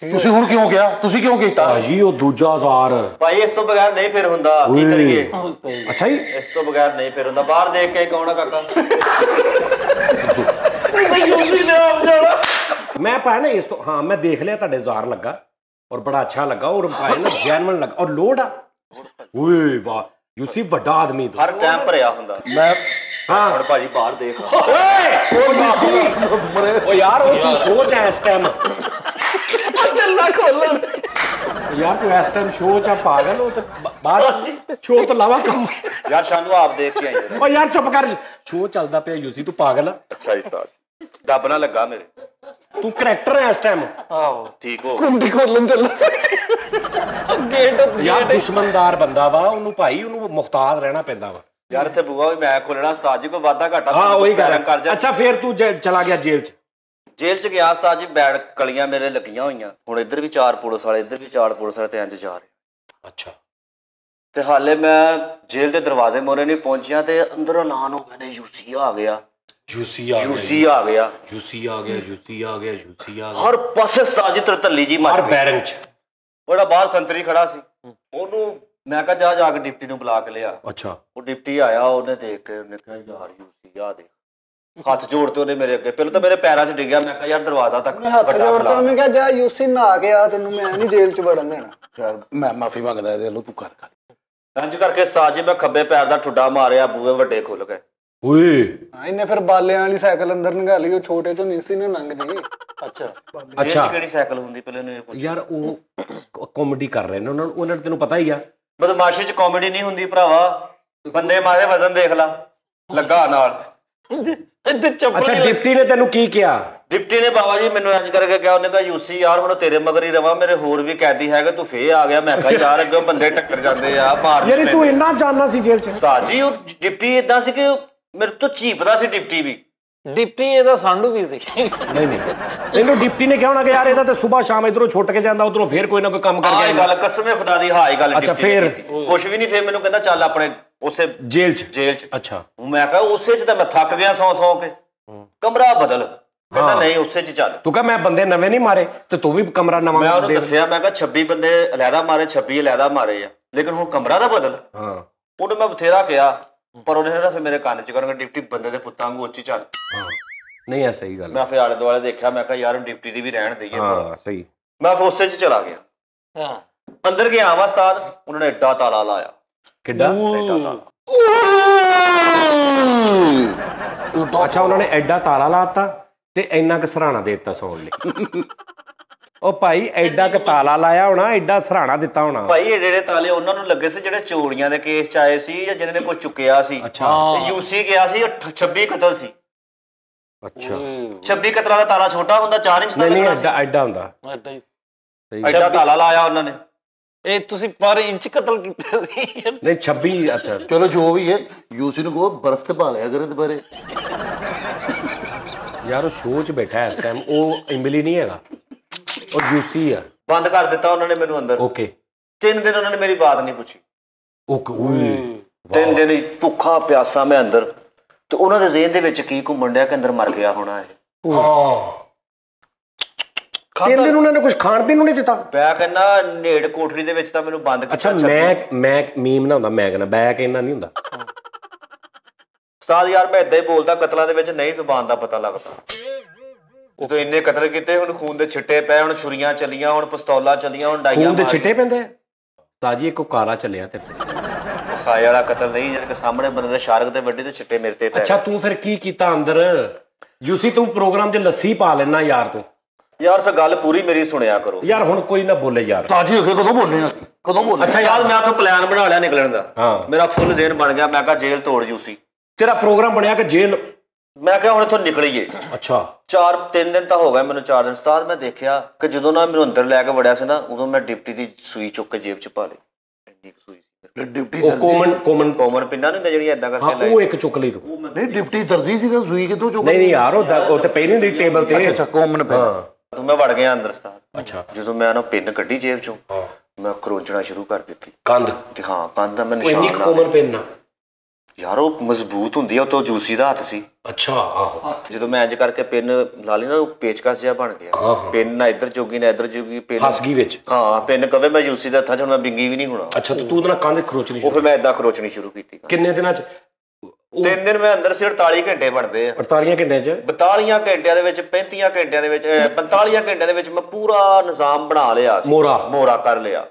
ਤੁਸੀਂ ਹੁਣ ਕਿਉਂ ਗਿਆ? ਤੁਸੀਂ ਕਿਉਂ ਕੀਤਾ? ਭਾਜੀ ਉਹ ਦੂਜਾ 1000 ਭਾਈ ਇਸ ਤੋਂ ਬਗੈਰ ਨਹੀਂ ਫਿਰ ਹੁੰਦਾ। ਕੀ ਕਰੀਏ? ਅੱਛਾ ਜੀ ਇਸ ਤੋਂ ਬਗੈਰ ਨਹੀਂ ਫਿਰ ਹੁੰਦਾ। ਬਾਹਰ ਦੇਖ ਕੇ ਕੌਣ ਆ ਕਾਕਾ? ਮੈਂ ਪਾਇਆ ਨਾ ਇਸ ਤੋਂ। ਹਾਂ ਮੈਂ ਦੇਖ ਲਿਆ ਤੁਹਾਡੇ 1000 ਲੱਗਾ ਔਰ ਬੜਾ ਅੱਛਾ ਲੱਗਾ ਔਰ ਪਾਇਆ ਨਾ ਜੈਨੂਇਨ ਲੱਗਾ ਔਰ ਲੋਡ ਆ। ਓਏ ਵਾਹ ਯੂਸੀ ਵੱਡਾ ਆਦਮੀ ਤੂੰ। ਹਰ ਟਾਈਮ ਭਰਿਆ ਹੁੰਦਾ। ਮੈਂ ਹਾਂ ਹੁਣ ਭਾਜੀ ਬਾਹਰ ਦੇਖ। ਓਏ ਉਹ ਯਾਰ ਉਹ ਤੂੰ ਸ਼ੋਅ ਚ ਇਸ ਟਾਈਮ ਚੱਲਾ ਖੋਲਣ। ਯਾਰ ਤੂੰ ਇਸ ਟਾਈਮ ਸ਼ੋਅ ਚ ਪਾਗਲ। ਉਹ ਤੇ ਬਾਹਰ ਸ਼ੋਅ ਤੋਂ ਇਲਾਵਾ ਕੰਮ। ਯਾਰ ਸਾਨੂੰ ਆਪ ਦੇਖ ਕੇ ਆਈ। ਓ ਯਾਰ ਚੁੱਪ ਕਰ। ਸ਼ੋਅ ਚੱਲਦਾ ਪਿਆ ਯੂਸੀ, ਤੂੰ ਪਾਗਲ ਆ। ਅੱਛਾ ਜੀ ਉਸਤਾਦ, ਡੱਬ ਨਾ ਲੱਗਾ ਮੇਰੇ। ਤੂੰ ਕਰੈਕਟਰ ਹੈ ਇਸ ਟਾਈਮ। ਆਹੋ ਠੀਕ ਹੋ। ਕੁੰਡੀ ਖੋਲਣ ਚੱਲਾ ਗੇਟ। ਯਾਰ ਦੁਸ਼ਮਣਦਾਰ ਬੰਦਾ ਵਾ, ਉਹਨੂੰ ਭਾਈ ਉਹਨੂੰ ਮੁਖਤਾਰ ਰਹਿਣਾ ਪੈਂਦਾ ਵਾ। ਯਾਰ ਇੱਥੇ ਬੂਆ ਵੀ ਮੈਂ ਖੋਲਣਾ ਉਸਤਾਦ ਜੀ, ਕੋਈ ਵਾਧਾ ਘਾਟਾ। ਹਾਂ ਉਹੀ ਗੱਲ ਕਰ ਜਾ। ਅੱਛਾ ਫੇਰ ਤੂੰ ਚਲਾ ਗਿਆ ਜੇਲ੍ਹ ਚ? ਜੇਲ੍ਹ ਚ ਗਿਆ ਉਸਤਾਦ ਜੀ, ਬੈਠ ਕਲੀਆਂ ਮੇਰੇ ਲੱਗੀਆਂ ਹੋਈਆਂ। ਹੁਣ ਇੱਧਰ ਵੀ 4 ਪੁਲਿਸ ਵਾਲੇ, ਇੱਧਰ ਵੀ 4 ਪੁਲਿਸ ਵਾਲੇ, ਤੇ ਇੰਜ ਜਾ ਰਹੇ। ਅੱਛਾ ਤੇ ਹਾਲੇ ਮੈਂ ਜੇਲ੍ਹ ਦੇ ਦਰਵਾਜ਼ੇ ਮੋਰੇ ਨਹੀਂ ਪਹੁੰਚਿਆ ਤੇ ਅੰਦਰ ਐਲਾਨ ਹੋ ਗਿਆ ਨੇ ਯੂਸੀ ਆ ਗਿਆ। ਯੂਸੀ ਆ ਗਿਆ, ਯੂਸੀ ਆ ਗਿਆ, ਯੂਸੀ ਆ ਗਿਆ, ਯੂਸੀ ਆ ਗਿਆ, ਯੂਸੀ ਆ ਗਿਆ। ਹਰ ਪਾਸੇ ਉਸਤਾਦ ਜੀ ਤਰਤੱਲੀ ਜੀ ਮੱਚ ਹਰ ਗਈ। ਬੈਰੰਗ ਚ ਉਹਦਾ ਬਾਹਰ ਸੰਤਰੀ ਖੜਾ ਸੀ, ਉਹਨੂੰ ਮੈਂ ਕਿਹਾ ਜਾ ਕੇ ਡਿਪਟੀ ਨੂੰ ਬੁਲਾ ਕੇ ਲਿਆ। ਅੱਛਾ ਉਹ ਡਿਪਟੀ ਆਇਆ, ਉਹਨੇ ਦੇਖ ਕੇ ਉਹਨੇ ਕਿਹਾ ਯਾਰ ਯੂਸੀ ਆ ਦੇਖ। ਹੱਥ ਜੋੜਤੇ ਉਹਨੇ ਮੇਰੇ ਅੱਗੇ, ਪਹਿਲਾਂ ਤਾਂ ਮੇਰੇ ਪੈਰਾਂ 'ਚ ਡਿੱਗਿਆ। ਮੈਂ ਕਿਹਾ ਯਾਰ ਦਰਵਾਜ਼ਾ ਤੱਕ ਹੱਥ ਜੋੜਤਾ, ਉਹਨੇ ਕਿਹਾ ਜਾ ਯੂਸੀ ਨਹਾ ਕੇ ਆ, ਤੈਨੂੰ ਮੈਂ ਨਹੀਂ ਜੇਲ੍ਹ 'ਚ ਵੜਨ ਦੇਣਾ। ਯਾਰ ਮੈਂ ਮਾਫੀ ਮੰਗਦਾ ਇਹਦੇ ਵੱਲੋਂ, ਤੂੰ ਕਰ ਇੰਜ ਕਰਕੇ ਉਸਤਾਦ ਜੀ ਮੈਂ ਖੱਬੇ ਪੈਰ ਦਾ ਠੁੱਡਾ ਮਾਰਿਆ, ਬੂਹੇ ਵੱਡੇ ਖੁੱਲ ਗਏ। ਓਏ ਇਹਨੇ ਫਿਰ ਬਾਲਿਆਂ ਵਾਲੀ ਸਾਈਕਲ ਅੰਦਰ ਨੰਗਾ ਲਈ, ਉਹ ਛੋਟੇ 'ਚੋਂ ਨਹੀਂ ਸੀ ਨਾ ਲੰਘਦੀ। ਅੱਛਾ ਅੱਛਾ ਕਿਹੜੀ ਸਾਈਕਲ ਹੁੰਦੀ ਪਹਿਲੇ ਨੂੰ ਇਹ ਪੁੱਛ। ਯਾਰ ਉਹ ਕਾਮੇਡੀ ਕਰ ਰਹੇ ਨੇ, ਉਹਨਾਂ ਨੇ ਤੈਨੂੰ ਪਤਾ ਹੀ ਆ। ਬਦਮਾਸ਼ੀ 'ਚ ਕਾਮੇਡੀ ਨਹੀਂ ਹੁੰਦੀ ਭਰਾਵਾ, ਬੰਦੇ ਮਾਰੇ ਵਜ਼ਨ ਦੇਖ ਲਾ ਲੱਗਾ ਨਾਲ। ਅੱਛਾ ਡਿਪਟੀ ਨੇ ਤੈਨੂੰ ਕੀ ਕਿਹਾ? ਡਿਪਟੀ ਨੇ ਬਾਬਾ ਜੀ ਮੈਨੂੰ ਇੰਜ ਕਰਕੇ ਕਿਹਾ, ਉਹਨੇ ਕਿਹਾ ਯੂਸੀ ਯਾਰ ਹੁਣ ਤੇਰੇ ਮਗਰ ਹੀ ਰਵਾਂ, ਮੇਰੇ ਹੋਰ ਵੀ ਕੈਦੀ ਹੈਗੇ, ਤੂੰ ਫੇਰ ਆ ਗਿਆ। ਮੈਂ ਕਿਹਾ ਯਾਰ ਅੱਗੇ ਬੰਦੇ ਟੱਕਰ ਜਾਂਦੇ ਆ ਮਾਰ। ਯਾਰ ਤੂੰ ਇੰਨਾ ਜਾਣਨਾ ਸੀ ਜੇਲ੍ਹ 'ਚ? ਉਸਤਾਦ ਜੀ ਉਹ ਡਿਪਟੀ ਇਦਾਂ ਸੀ ਕਿ ਮੇਰੇ ਤੋਂ ਚੀਪਦਾ ਸੀ ਡਿਪਟੀ ਵੀ। ਡਿਪਟੀ ਇਹਦਾ ਸਾਂਢੂ ਵੀ ਸੀ। ਨਹੀਂ ਇਹਨੂੰ ਡਿਪਟੀ ਨੇ ਕਿਹਾ ਹੋਣਾ ਕਿ ਯਾਰ ਇਹਦਾ ਤੇ ਸਵੇਰ ਸ਼ਾਮ ਇਧਰੋਂ ਛੁੱਟ ਕੇ ਜਾਂਦਾ, ਉਧਰੋਂ ਫੇਰ ਕੋਈ ਨਾ ਕੋਈ ਕੰਮ ਕਰਕੇ ਗੱਲ ਕਸਮੇ ਖੁਦਾ ਦੀ ਹਾਈ ਗੱਲ। ਅੱਛਾ ਫੇਰ ਕੁਛ ਵੀ ਨਹੀਂ, ਫੇਰ ਮੈਨੂੰ ਕਹਿੰਦਾ ਚੱਲ ਆਪਣੇ ਉਸੇ ਜੇਲ੍ਹ 'ਚ। ਅੱਛਾ ਮੈਂ ਕਿਹਾ ਉਸੇ 'ਚ ਤਾਂ ਮੈਂ ਥੱਕ ਗਿਆ ਸੌ ਕੇ, ਕਮਰਾ ਬਦਲ। ਕਹਿੰਦਾ ਨਹੀਂ ਉਸੇ 'ਚ ਚੱਲ। ਤੂੰ ਕਹ ਮੈਂ ਬੰਦੇ ਨਵੇਂ ਨਹੀਂ ਮਾਰੇ ਤੇ ਤੂੰ ਵੀ ਕਮਰਾ ਨਵਾਂ। ਮੈਂ ਉਹਨੂੰ ਦੱਸਿਆ, ਮੈਂ ਕਿਹਾ 26 ਬੰਦੇ ਅਲੱਗਾ ਮਾਰੇ, 26 ਅਲੱਗਾ ਮਾਰੇ ਆ, ਲੇਕਿਨ ਹੁਣ ਕਮਰਾ ਦਾ ਬਦਲ। ਹਾਂ ਉਹਨੂੰ ਮੈਂ ਬਥੇਰਾ ਕਿਹਾ, ਪਰ ਉਹਨੇ ਨਾ ਫਿਰ ਮੇਰੇ ਕੰਨ 'ਚ ਕਰਨਗੇ ਡਿਪਟੀ ਬੰਦੇ ਦੇ ਪੁੱਤਾਂ ਵਾਂਗੂ ਉੱਚੀ ਚੱਲ। ਨਹੀਂ ਆ ਸਹੀ ਗੱਲ। ਮੈਂ ਫਿਰ ਆਲੇ ਦੁਆਲੇ ਦੇਖਿਆ, ਮੈਂ ਕਿਹਾ ਯਾਰ ਡਿਪਟੀ ਦੀ ਵੀ ਰਹਿਣ ਦੇਈਏ। ਹਾਂ ਸਹੀ। ਮੈਂ ਫਿਰ ਉਸੇ 'ਚ ਚਲਾ ਗਿਆ। ਹਾਂ ਅੰਦਰ ਗਿਆ ਵਾ ਉਸਤਾਦ, ਉਹਨਾਂ ਨੇ ਏਡਾ ਤਾਲਾ ਲਾਇਆ। ਕਿੱਡਾ? ਅੱਛਾ ਉਹਨਾਂ ਨੇ ਐਡਾ ਤਾਲਾ ਲਾਤਾ ਤੇ ਇੰਨਾ ਕੁ ਸਰਾਣਾ ਦੇ ਦਿੱਤਾ ਸੌਣ ਲਈ। ਉਹ ਭਾਈ ਐਡਾ ਕੁ ਤਾਲਾ ਲਾਇਆ ਹੋਣਾ, ਐਡਾ ਸਰਾਣਾ ਦਿੱਤਾ ਹੋਣਾ। ਭਾਈ ਇਹ ਜਿਹੜੇ ਤਾਲੇ ਉਹਨਾਂ ਨੂੰ ਲੱਗੇ ਸੀ ਜਿਹੜੇ ਚੋਰੀਆਂ ਦੇ ਕੇਸ 'ਚ ਆਏ ਸੀ ਜਾਂ ਜਿਹਨਾਂ ਨੇ ਕੋਈ ਚੁੱਕਿਆ ਸੀ। ਯੂਸੀ ਗਿਆ ਸੀ, 26 ਕਤਲ ਸੀ। ਅੱਛਾ 26 ਕਤਲਾਂ ਦਾ ਤਾਲਾ ਛੋਟਾ ਹੁੰਦਾ, 4 ਇੰਚ ਦਾ। ਨਹੀਂ ਐਡਾ ਹੁੰਦਾ, ਐਡਾ ਤਾਲਾ ਲਾਇਆ ਉਹਨਾਂ ਨੇ। ਇਹ ਤੁਸੀਂ ਪਰ ਇੰਚ ਕਤਲ ਕੀਤੇ ਸੀ? ਨਹੀਂ 26। ਅੱਛਾ ਚਲੋ ਜੋ ਵੀ ਹੈ, ਯੂਸੀ ਨੂੰ ਕਹੋ ਬਰਫ਼ ਤੇ ਪਾ ਲਿਆ ਕਰੇ ਦੁਬਾਰੇ। ਯਾਰ ਉਹ ਸ਼ੋਅ 'ਚ ਬੈਠਾ ਇਸ ਟਾਈਮ, ਉਹ ਇਮਲੀ ਨਹੀਂ ਹੈਗਾ, ਉਹ ਯੂਸੀ ਆ। ਬੰਦ ਕਰ ਦਿੱਤਾ ਉਹਨਾਂ ਨੇ ਮੈਨੂੰ ਅੰਦਰ। ਓਕੇ 3 ਦਿਨ ਉਹਨਾਂ ਨੇ ਮੇਰੀ ਬਾਤ ਨਹੀਂ ਪੁੱਛੀ। ਓਕੇ ਓਏ 3 ਦਿਨ ਭੁੱਖਾ ਪਿਆਸਾ ਮੈਂ ਅੰਦਰ, ਤੇ ਉਹਨਾਂ ਦੇ ਜ਼ਿਹਨ ਦੇ ਵਿੱਚ ਕੀ ਘੁੰਮਣ ਡਿਆ ਕਿ ਅੰਦਰ ਮਰ ਗਿਆ ਹੋਣਾ ਇਹ। 3 ਦਿਨ ਉਹਨਾਂ ਨੇ ਕੁਝ ਖਾਣ ਪੀਣ ਨੂੰ ਨਹੀਂ ਦਿੱਤਾ? ਮੈਂ ਕਹਿੰਦਾ ਨੇੜ ਕੋਠੜੀ ਦੇ ਵਿੱਚ ਤਾਂ ਮੈਨੂੰ ਬੰਦ ਕੀਤਾ। ਅੱਛਾ ਮੈਂ ਮੀਮ ਨਾ ਹੁੰਦਾ, ਮੈਂ ਕਹਿੰਦਾ ਬੈਕ ਇਹਨਾਂ ਨਹੀਂ ਹੁੰਦਾ। ਉਸਤਾਦ ਯਾਰ ਮੈਂ ਏਦਾਂ ਹੀ ਬੋਲਦਾ, ਕਤਲਾਂ ਦੇ ਵਿੱਚ ਨਹੀਂ ਜ਼ੁਬਾਨ ਦਾ ਪਤਾ ਲੱਗਦਾ। ਉਦੋਂ ਇੰਨੇ ਕਤਲ ਕੀਤੇ, ਹੁਣ ਖੂਨ ਦੇ ਛਿੱਟੇ ਪਏ, ਹੁਣ ਛੁਰੀਆਂ ਚੱਲੀਆਂ, ਹੁਣ ਪਿਸਤੌਲਾਂ ਚੱਲੀਆਂ, ਹੁਣ ਡਾਈਆਂ। ਖੂਨ ਦੇ ਛਿੱਟੇ ਪੈਂਦੇ? ਤਾਜੀ ਇੱਕ ਕਾਲਾ ਚੱਲਿਆ ਤੇ ਸਾਏ ਵਾਲਾ ਕਤਲ ਨਹੀਂ, ਜਿਹੜੇ ਸਾਹਮਣੇ ਬੰਦੇ ਦੇ ਸ਼ਾਰਕ ਤੇ ਵੱਡੇ ਤੇ ਛਿੱਟੇ ਮੇਰੇ ਤੇ ਪਏ। ਅੱਛਾ ਤੂੰ ਫਿਰ ਕੀ ਕੀਤਾ ਅੰਦਰ? ਯੂਸੀ ਤੂੰ ਪ੍ਰੋਗਰਾਮ 'ਚ ਲੱਸੀ ਪਾ ਲੈਣਾ ਯਾਰ ਤੂੰ। ਯਾਰ ਫਿਰ ਗੱਲ ਪੂਰੀ ਮੇਰੀ ਸੁਣਿਆ ਕਰੋ ਯਾਰ। ਹੁਣ ਕੋਈ ਨਾ ਬੋਲੇ ਯਾਰ। ਸਾਜੀ ਅੱਗੇ ਕਦੋਂ ਬੋਲਨੇ ਅਸੀਂ, ਕਦੋਂ ਬੋਲਨੇ? ਅੱਛਾ ਯਾਰ ਮੈਂ ਉੱਥੋਂ ਪਲਾਨ ਬਣਾ ਲਿਆ ਨਿਕਲਣ ਦਾ। ਹਾਂ ਮੇਰਾ ਫੁੱਲ ਜ਼ੇਨ ਬਣ ਗਿਆ। ਮੈਂ ਕਿਹਾ ਜੇਲ੍ਹ ਤੋੜ ਯੂਸੀ। ਤੇਰਾ ਪ੍ਰੋਗਰਾਮ ਬਣਿਆ ਕਿ ਜੇਲ੍ਹ? ਮੈਂ ਕਿਹਾ ਹੁਣ ਇੱਥੋਂ ਨਿਕਲੀਏ। ਅੱਛਾ 3 ਦਿਨ ਤਾਂ ਹੋ ਗਏ ਮੈਨੂੰ, 4 ਦਿਨ। ਉਸਤਾਦ ਮੈਂ ਦੇਖਿਆ ਕਿ ਜਦੋਂ ਨਾ ਮੈਨੂੰ ਅੰਦਰ ਲੈ ਕੇ ਵੜਿਆ ਸੀ ਨਾ, ਉਦੋਂ ਮੈਂ ਡਿਪਟੀ ਦੀ ਸੂਈ ਚੁੱਕ ਕੇ ਜੇਬ 'ਚ ਪਾ ਲਈ। ਇੰਨੀ ਸੂਈ ਸੀ ਡਿਪਟੀ। ਉਹ ਕੋਮਨ ਪਿੰਨਾਂ ਨਹੀਂ ਜਿਹੜੀਆਂ ਏਦਾਂ ਕਰਕੇ ਲਾਈ। ਉਹ ਇੱਕ ਚੁੱਕ ਲਈ ਤੂੰ? ਨਹੀਂ ਡਿਪਟੀ ਦਰਜੀ ਸੀਗਾ, ਸੂਈ ਕਿਦੋਂ ਚੁੱਕ? ਨਹੀਂ ਯਾਰ ਉਹ ਤੇ ਪਈ ਨਹੀਂ ਹੁੰਦੀ ਟੇਬਲ ਤੇ। ਅੱਛਾ ਕੋਮਨ ਪੈ। ਤੂੰ ਮੈਂ ਵੜ ਗਿਆ ਅੰਦਰ ਉਸਤਾਦ। ਅੱਛਾ ਜਦੋਂ ਮੈਂ ਨਾ ਪਿੰਨ ਕੱਢੀ ਜੇਬ 'ਚੋਂ, ਮੈਂ ਖਰੋਚਣਾ ਸ਼ੁਰੂ ਕਰ ਦਿੱਤੀ ਕੰਧ ਤੇ। ਹਾਂ ਕੰਧ ਦਾ ਮੈਂ ਇੰਨੀ ਨਿਸ਼ਾਨ ਕੋਮਨ ਪਿੰਨ ਨਾ ਯਾਰ, ਉਹ ਮਜ਼ਬੂਤ ਹੁੰਦੀ ਆ, ਉਹ ਤੋਂ ਜੂਸੀ ਦਾ ਹੱਥ ਸੀ। ਅੱਛਾ ਆਹੋ। ਜਦੋਂ ਮੈਂ ਇੰਜ ਕਰਕੇ ਪਿੰਨ ਲਾ ਲਈ ਨਾ, ਉਹ ਪੇਚਕਸ ਜਿਹਾ ਬਣ ਗਿਆ। ਪਿੰਨ ਨਾ ਇੱਧਰ ਜੋਗੀ ਨਾ ਇੱਧਰ ਜੋਗੀ, ਪਿੰਨ ਫਸ ਗਈ ਵਿੱਚ। ਹਾਂ ਪਿੰਨ ਕਵੇ ਮੈਂ ਯੂਸੀ ਦੇ ਹੱਥਾਂ 'ਚ, ਹੁਣ ਮੈਂ ਬਿੰਗੀ ਵੀ ਨਹੀਂ ਹੋਣਾ। ਅੱਛਾ ਤੂੰ ਉਹਦੇ ਨਾਲ ਕੰਧ ਖਰੋਚਣੀ? ਉਹ ਫਿਰ ਮੈਂ ਏਦਾਂ ਖਰੋਚਣੀ ਸ਼ੁਰੂ ਕੀਤੀ। ਕਿੰਨੇ ਦਿਨਾਂ 'ਚ? 3 ਦਿਨ ਮੈਂ ਅੰਦਰ ਸੀ। 48 ਘੰਟੇ ਬਣਦੇ ਆ। 48 ਘੰਟਿਆਂ 'ਚ? 42 ਘੰਟਿਆਂ ਦੇ ਵਿੱਚ, 35 ਘੰਟਿਆਂ ਦੇ ਵਿੱਚ, 45 ਘੰਟਿਆਂ ਦੇ ਵਿੱਚ ਮੈਂ ਪੂਰਾ ਨਿਜ਼ਾਮ ਬਣਾ ਲਿਆ ਸੀ। ਮੋਰਾ ਕਰ ਲਿਆ।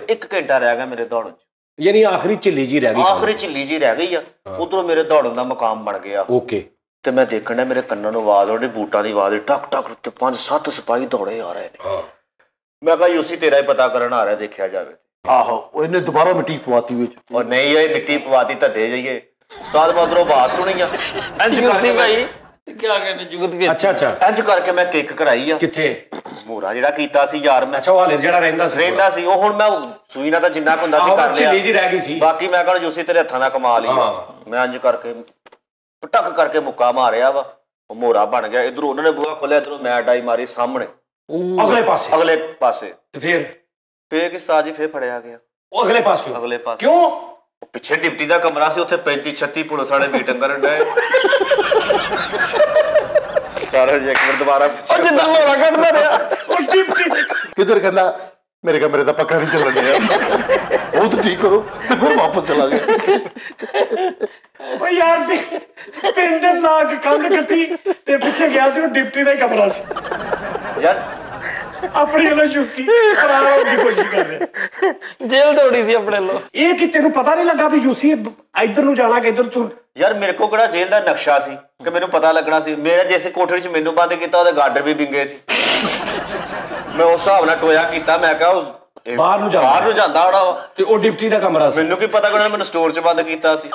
1 ਘੰਟਾ ਰਹਿ ਗਿਆ ਮੇਰੇ ਦੌੜਨ 'ਚ, ਯਾਨੀ ਆਖਰੀ ਝਿੱਲੀ ਜੀ ਰਹਿ ਗਈ। ਆਖਰੀ ਝਿੱਲੀ ਜੀ ਰਹਿ ਗਈ ਆ। ਉਧਰੋਂ ਮੇਰੇ ਦੌੜਨ ਦਾ ਮੁਕਾਮ ਬਣ ਗਿਆ। ਓਕੇ ਤੇ ਮੈਂ ਦੇਖਣ ਡਿਆ ਮੇਰੇ ਕੰਨਾਂ ਨੂੰ ਆਵਾਜ਼ ਆਉਂਦੀ, ਬੂਟਾਂ ਦੀ ਆਵਾਜ਼, ਟਕ ਟਕ ਤੇ 5-7 ਸਿਪਾਹੀ ਦੌੜੇ ਆ ਰਹੇ ਨੇ। ਮੈਂ ਕਿਹਾ ਯੂਸੀ ਤੇਰਾ ਹੀ ਪਤਾ ਕਰਨ ਆ ਰਿਹਾ, ਦੇਖਿਆ ਜਾਵੇ। ਆਹੋ ਇਹਨੇ ਦੁਬਾਰਾ ਮਿੱਟੀ ਪਵਾਤੀ ਵਿੱਚ। ਔਰ ਨਹੀਂ ਇਹ ਮਿੱਟੀ ਪਵਾਤੀ ਤਾਂ ਦੇ ਜਾਈਏ। ਉਸਤਾਦ ਮੈਂ ਉਧਰੋਂ ਆਵਾਜ਼ ਸੁਣੀ ਆ, ਇੰਜ ਕਰਕੇ ਭਾਈ ਕੀ ਕਹਿੰਦੇ ਜੁਗਤ ਵੀ। ਅੱਛਾ ਇੰਜ ਕਰਕੇ ਮੈਂ ਕਿੱਕ ਕਰਾਈ ਆ। ਕਿੱਥੇ? ਮੋਰਾ ਜਿਹੜਾ ਕੀਤਾ ਸੀ ਯਾਰ ਮੈਂ। ਅੱਛਾ ਉਹ ਹਾਲੇ ਜਿਹੜਾ ਰਹਿੰਦਾ ਸੀ ਉਹ ਹੁਣ ਮੈਂ ਸੂਈ ਨਾਲ ਤਾਂ ਜਿੰਨਾ ਕੁ ਹੁੰਦਾ ਸੀ ਕਰ ਲਿਆ। ਝਿੱਲੀ ਜੀ ਰਹਿ ਗਈ ਸੀ। ਬਾਕੀ ਮੈਂ ਕਹਿੰਦਾ ਯੂਸੀ ਤੇਰੇ ਹੱਥਾਂ ਦਾ ਕਮਾਲ ਹੀ ਆ। ਮੈਂ ਇੰਜ ਕਰਕੇ ਪਟਕ ਕਰਕੇ ਮੁੱਕਾ ਮਾਰਿਆ ਵਾ, ਉਹ ਮੋਰਾ ਬਣ ਗਿਆ। ਇਧਰੋਂ ਉਹਨਾਂ ਨੇ ਬੂਹਾ ਖੋਲਿਆ, ਇਧਰੋਂ ਮੈਂ ਡਾਈ ਮਾਰੀ ਸਾਹਮਣੇ ਅਗਲੇ ਪਾਸੇ। ਤੇ ਫਿਰ ਕਿ ਸਾਜੀ ਫੇਰ ਫੜਿਆ ਗਿਆ। ਉਹ ਅਗਲੇ ਪਾਸੇ ਕਿਉਂ? ਉਹ ਪਿੱਛੇ ਡਿਪਟੀ ਦਾ ਕਮਰਾ ਸੀ, ਉੱਥੇ 35-36 ਪੁਲਿਸ ਵਾਲੇ ਮੀਟਿੰਗ ਕਰਨ ਡਏ। ਇੱਕ ਵਾਰ ਦੁਬਾਰਾ ਜਿੱਦਾਂ ਮੋਰਾ ਕੱਢਦਾ ਰਿਹਾ ਕਿਧਰ ਕਹਿੰਦਾ ਮੇਰੇ ਕਮਰੇ ਦਾ ਪੱਕਾ ਨਹੀਂ ਚੱਲਣ ਡਿਆ, ਉਹ ਤਾਂ ਠੀਕ ਕਰੋ, ਤੇ ਫਿਰ ਵਾਪਸ ਚਲਾ ਗਿਆ। ਓ ਯਾਰ ਪਿੰਡ ਦੇ ਨਾਲ ਕੰਧ ਕੱਟੀ ਤੇ ਪਿੱਛੇ ਗਿਆ ਸੀ ਉਹ ਡਿਪਟੀ ਦਾ ਹੀ ਕਮਰਾ ਸੀ ਯਾਰ ਆਪਣੀ ਵੱਲੋਂ ਯੂਸੀ ਫਰਾਰ ਹੋਣ ਦੀ ਕੋਸ਼ਿਸ਼ ਕਰ ਰਿਹਾ ਜੇਲ੍ਹ ਦੌੜੀ ਸੀ ਆਪਣੇ ਲੋ। ਇਹ ਕਿ ਤੈਨੂੰ ਪਤਾ ਨਹੀਂ ਲੱਗਾ ਵੀ ਯੂਸੀ ਇੱਧਰ ਨੂੰ ਜਾਣਾ ਕਿ ਇੱਧਰ ਤੂੰ ਯਾਰ ਮੇਰੇ ਕੋਲ ਕਿਹੜਾ ਜੇਲ੍ਹ ਦਾ ਨਕਸ਼ਾ ਸੀ ਕਿ ਮੈਨੂੰ ਪਤਾ ਲੱਗਣਾ ਸੀ। ਮੇਰੇ ਜਿਸ ਕੋਠੜੀ 'ਚ ਮੈਨੂੰ ਬੰਦ ਕੀਤਾ ਉਹਦੇ ਗਾਰਡਰ ਵੀ ਵਿੰਗੇ ਸੀ। ਮੈਂ ਉਸ ਹਿਸਾਬ ਨਾਲ ਟੋਇਆ ਕੀਤਾ। ਮੈਂ ਕਿਹਾ ਬਾਹਰ ਨੂੰ ਜਾਂਦਾ ਹੋਣਾ ਵਾ ਤੇ ਉਹ ਡਿਪਟੀ ਦਾ ਕਮਰਾ ਸੀ। ਮੈਨੂੰ ਕੀ ਪਤਾ ਕਿ ਉਹਨੇ ਮੈਨੂੰ ਸਟੋਰ 'ਚ ਬੰਦ ਕੀਤਾ ਸੀ।